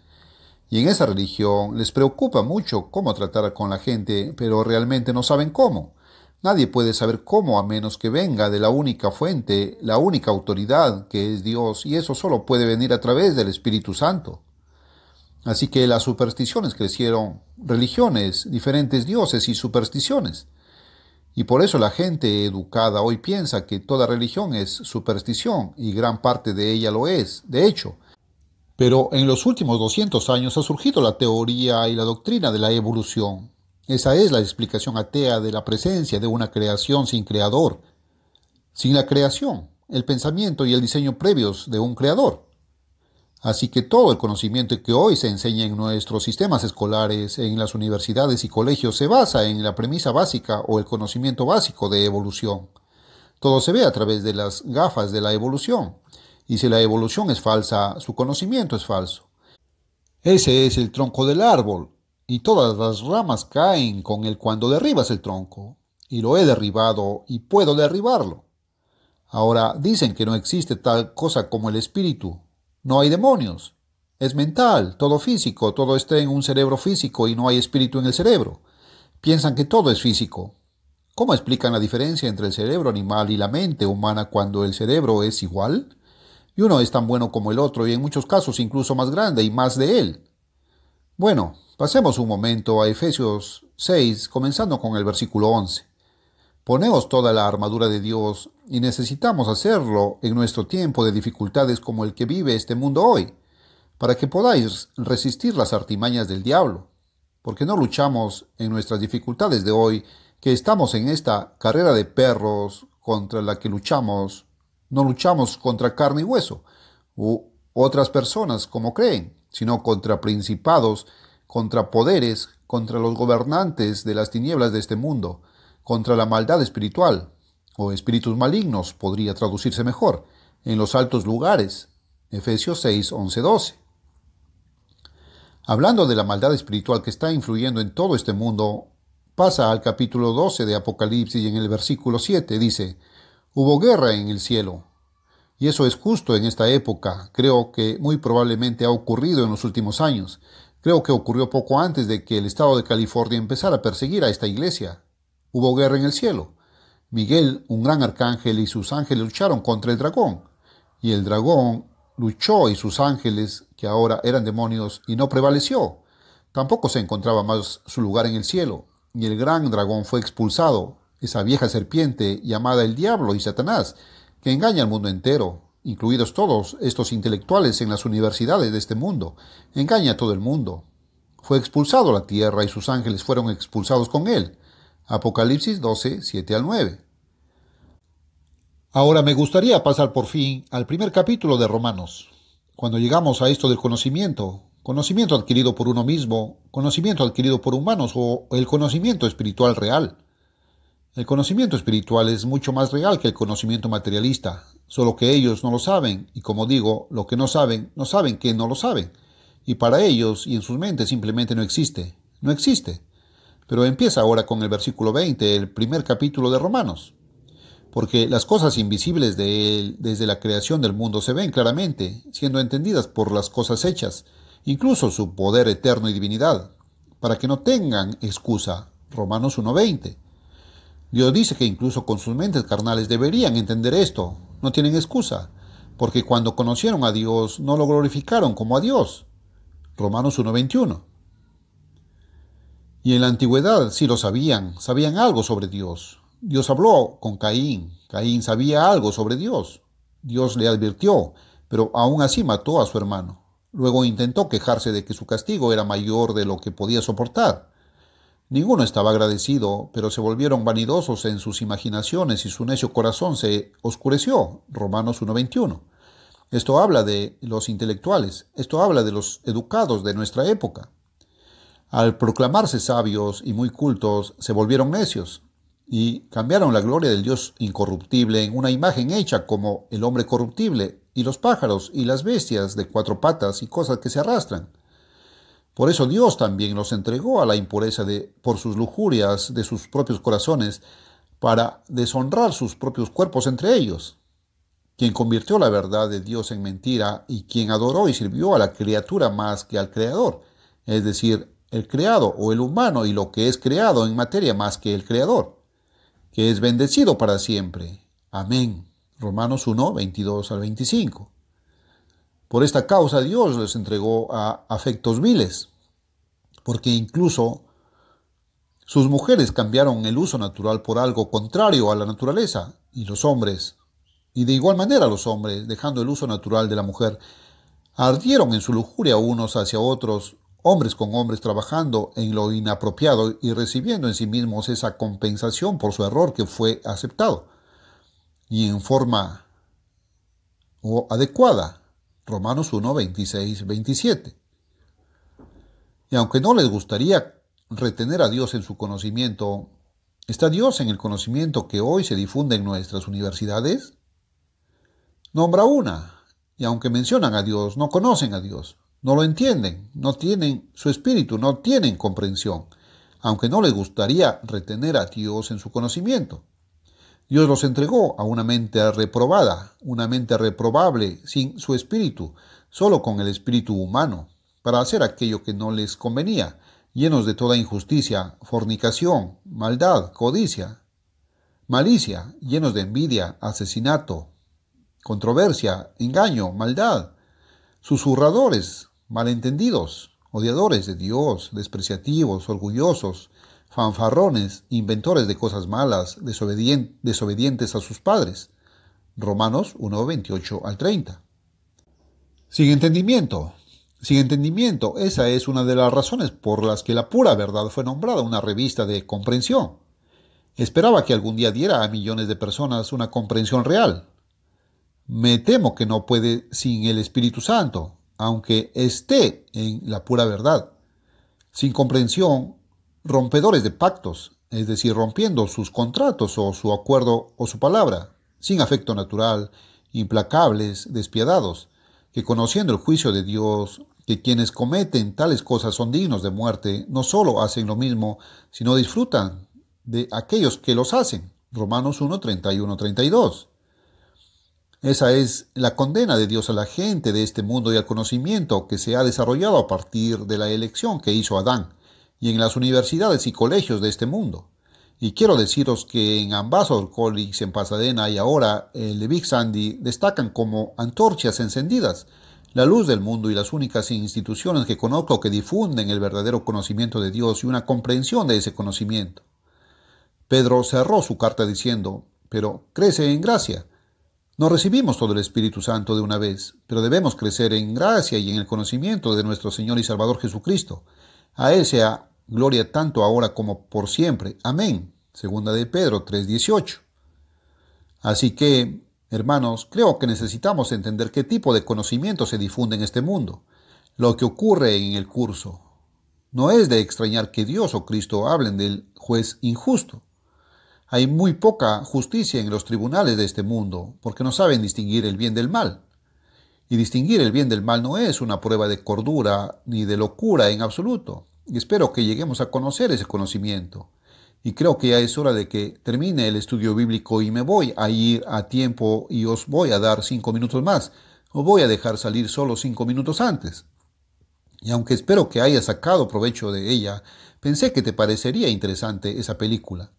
Y en esa religión les preocupa mucho cómo tratar con la gente, pero realmente no saben cómo. Nadie puede saber cómo a menos que venga de la única fuente, la única autoridad que es Dios, y eso solo puede venir a través del Espíritu Santo. Así que las supersticiones crecieron, religiones, diferentes dioses y supersticiones. Y por eso la gente educada hoy piensa que toda religión es superstición, y gran parte de ella lo es, de hecho. Pero en los últimos 200 años ha surgido la teoría y la doctrina de la evolución. Esa es la explicación atea de la presencia de una creación sin creador. Sin la creación, el pensamiento y el diseño previos de un creador. Así que todo el conocimiento que hoy se enseña en nuestros sistemas escolares, en las universidades y colegios, se basa en la premisa básica o el conocimiento básico de evolución. Todo se ve a través de las gafas de la evolución. Y si la evolución es falsa, su conocimiento es falso. Ese es el tronco del árbol, y todas las ramas caen con él cuando derribas el tronco. Y lo he derribado y puedo derribarlo. Ahora dicen que no existe tal cosa como el espíritu. No hay demonios. Es mental, todo físico, todo está en un cerebro físico y no hay espíritu en el cerebro. Piensan que todo es físico. ¿Cómo explican la diferencia entre el cerebro animal y la mente humana cuando el cerebro es igual? Y uno es tan bueno como el otro y en muchos casos incluso más grande y más de él. Bueno, pasemos un momento a Efesios 6, comenzando con el versículo 11. Poneos toda la armadura de Dios, y necesitamos hacerlo en nuestro tiempo de dificultades como el que vive este mundo hoy, para que podáis resistir las artimañas del diablo, porque no luchamos en nuestras dificultades de hoy, que estamos en esta carrera de perros contra la que luchamos, no luchamos contra carne y hueso, u otras personas como creen, sino contra principados, contra poderes, contra los gobernantes de las tinieblas de este mundo, contra la maldad espiritual, o espíritus malignos, podría traducirse mejor, en los altos lugares. Efesios 6, 11, 12. Hablando de la maldad espiritual que está influyendo en todo este mundo, pasa al capítulo 12 de Apocalipsis y en el versículo 7 dice, hubo guerra en el cielo. Y eso es justo en esta época. Creo que muy probablemente ha ocurrido en los últimos años. Creo que ocurrió poco antes de que el estado de California empezara a perseguir a esta iglesia. Hubo guerra en el cielo. Miguel, un gran arcángel, y sus ángeles lucharon contra el dragón. Y el dragón luchó y sus ángeles, que ahora eran demonios, y no prevaleció. Tampoco se encontraba más su lugar en el cielo. Y el gran dragón fue expulsado, esa vieja serpiente llamada el diablo y Satanás, que engaña al mundo entero, incluidos todos estos intelectuales en las universidades de este mundo. Engaña a todo el mundo. Fue expulsado a la tierra y sus ángeles fueron expulsados con él. Apocalipsis 12, 7 al 9. Ahora me gustaría pasar por fin al primer capítulo de Romanos. Cuando llegamos a esto del conocimiento adquirido por uno mismo, conocimiento adquirido por humanos o el conocimiento espiritual real. El conocimiento espiritual es mucho más real que el conocimiento materialista, solo que ellos no lo saben, y como digo, lo que no saben que no lo saben, y para ellos y en sus mentes simplemente no existe. Pero empieza ahora con el versículo 20, el primer capítulo de Romanos. Porque las cosas invisibles de Él desde la creación del mundo se ven claramente, siendo entendidas por las cosas hechas, incluso su poder eterno y divinidad, para que no tengan excusa. Romanos 1:20. Dios dice que incluso con sus mentes carnales deberían entender esto, no tienen excusa, porque cuando conocieron a Dios no lo glorificaron como a Dios. Romanos 1:21. Y en la antigüedad sí lo sabían algo sobre Dios. Dios habló con Caín. Caín sabía algo sobre Dios. Dios le advirtió, pero aún así mató a su hermano. Luego intentó quejarse de que su castigo era mayor de lo que podía soportar. Ninguno estaba agradecido, pero se volvieron vanidosos en sus imaginaciones y su necio corazón se oscureció. Romanos 1:21. Esto habla de los intelectuales, esto habla de los educados de nuestra época. Al proclamarse sabios y muy cultos, se volvieron necios y cambiaron la gloria del Dios incorruptible en una imagen hecha como el hombre corruptible y los pájaros y las bestias de 4 patas y cosas que se arrastran. Por eso Dios también los entregó a la impureza por sus lujurias de sus propios corazones, para deshonrar sus propios cuerpos entre ellos. Quien convirtió la verdad de Dios en mentira y quien adoró y sirvió a la criatura más que al Creador. es decir, el creado o el humano y lo que es creado en materia más que el creador, que es bendecido para siempre. Amén. Romanos 1, 22 al 25. Por esta causa Dios les entregó a afectos viles, porque incluso sus mujeres cambiaron el uso natural por algo contrario a la naturaleza, y los hombres, y de igual manera los hombres, dejando el uso natural de la mujer, ardieron en su lujuria unos hacia otros, hombres con hombres trabajando en lo inapropiado y recibiendo en sí mismos esa compensación por su error que fue aceptado, y en forma adecuada. Romanos 1, 26, 27. Y aunque no les gustaría retener a Dios en su conocimiento, ¿está Dios en el conocimiento que hoy se difunde en nuestras universidades? Nombra una, y aunque mencionan a Dios, no conocen a Dios, no lo entienden, no tienen su espíritu, no tienen comprensión, aunque no les gustaría retener a Dios en su conocimiento. Dios los entregó a una mente reprobada, una mente reprobable, sin su espíritu, solo con el espíritu humano, para hacer aquello que no les convenía, llenos de toda injusticia, fornicación, maldad, codicia, malicia, llenos de envidia, asesinato, controversia, engaño, maldad, susurradores, malentendidos, odiadores de Dios, despreciativos, orgullosos, fanfarrones, inventores de cosas malas, desobedientes a sus padres. Romanos 1, 28 al 30. Sin entendimiento, esa es una de las razones por las que La Pura Verdad fue nombrada una revista de comprensión. Esperaba que algún día diera a millones de personas una comprensión real. Me temo que no puede sin el Espíritu Santo, aunque esté en la pura verdad. Sin comprensión, rompedores de pactos, es decir, rompiendo sus contratos o su acuerdo o su palabra, sin afecto natural, implacables, despiadados, que conociendo el juicio de Dios, que quienes cometen tales cosas son dignos de muerte, no solo hacen lo mismo, sino disfrutan de aquellos que los hacen. Romanos 1, 31, 32. Esa es la condena de Dios a la gente de este mundo y al conocimiento que se ha desarrollado a partir de la elección que hizo Adán y en las universidades y colegios de este mundo. Y quiero deciros que en Ambassador College en Pasadena y ahora el de Big Sandy destacan como antorchas encendidas la luz del mundo y las únicas instituciones que conozco que difunden el verdadero conocimiento de Dios y una comprensión de ese conocimiento. Pedro cerró su carta diciendo, pero crece en gracia. No recibimos todo el Espíritu Santo de una vez, pero debemos crecer en gracia y en el conocimiento de nuestro Señor y Salvador Jesucristo. A Él sea gloria tanto ahora como por siempre. Amén. Segunda de Pedro 3:18. Así que, hermanos, creo que necesitamos entender qué tipo de conocimiento se difunde en este mundo. Lo que ocurre en el curso. No es de extrañar que Dios o Cristo hablen del juez injusto. Hay muy poca justicia en los tribunales de este mundo, porque no saben distinguir el bien del mal. Y distinguir el bien del mal no es una prueba de cordura ni de locura en absoluto. Y espero que lleguemos a conocer ese conocimiento. Y creo que ya es hora de que termine el estudio bíblico y me voy a ir a tiempo y os voy a dar 5 minutos más. Os voy a dejar salir solo 5 minutos antes. Y aunque espero que hayas sacado provecho de ella, pensé que te parecería interesante esa película.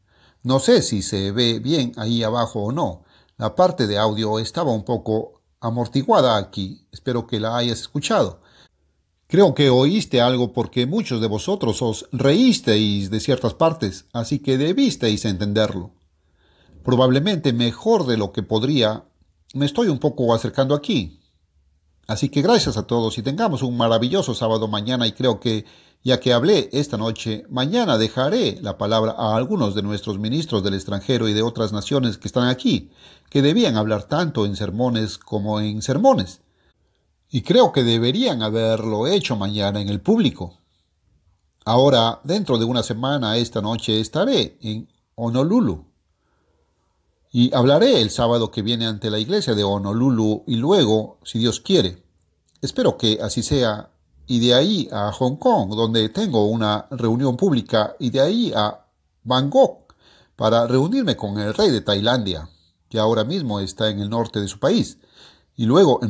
No sé si se ve bien ahí abajo o no. La parte de audio estaba un poco amortiguada aquí. Espero que la hayas escuchado. Creo que oíste algo porque muchos de vosotros os reísteis de ciertas partes, así que debisteis entenderlo. Probablemente mejor de lo que podría, me estoy un poco acercando aquí. Así que gracias a todos y tengamos un maravilloso sábado mañana y creo que, ya que hablé esta noche, mañana dejaré la palabra a algunos de nuestros ministros del extranjero y de otras naciones que están aquí, que debían hablar tanto en sermones como en sermones. Y creo que deberían haberlo hecho mañana en el público. Ahora, dentro de una semana, esta noche, estaré en Honolulu. Y hablaré el sábado que viene ante la iglesia de Honolulu y luego, si Dios quiere. Espero que así sea. Y de ahí a Hong Kong, donde tengo una reunión pública, y de ahí a Bangkok, para reunirme con el rey de Tailandia, que ahora mismo está en el norte de su país. y luego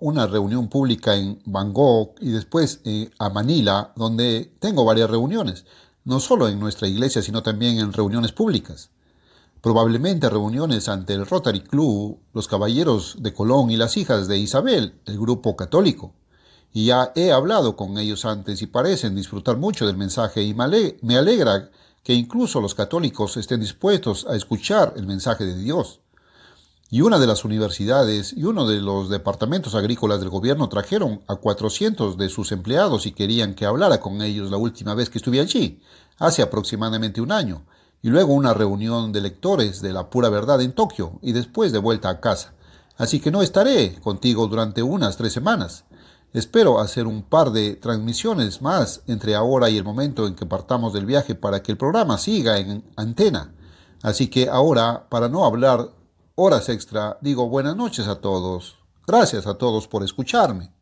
una reunión pública en Bangkok y después a Manila, donde tengo varias reuniones, no solo en nuestra iglesia, sino también en reuniones públicas. Probablemente reuniones ante el Rotary Club, los Caballeros de Colón y las Hijas de Isabel, el grupo católico. Y ya he hablado con ellos antes y parecen disfrutar mucho del mensaje y me alegra que incluso los católicos estén dispuestos a escuchar el mensaje de Dios. Y una de las universidades y uno de los departamentos agrícolas del gobierno trajeron a 400 de sus empleados y querían que hablara con ellos la última vez que estuve allí, hace aproximadamente un año, y luego una reunión de lectores de la pura verdad en Tokio y después de vuelta a casa. Así que no estaré contigo durante unas 3 semanas. Espero hacer un par de transmisiones más entre ahora y el momento en que partamos del viaje para que el programa siga en antena. Así que ahora, para no hablar horas extra, digo buenas noches a todos. Gracias a todos por escucharme.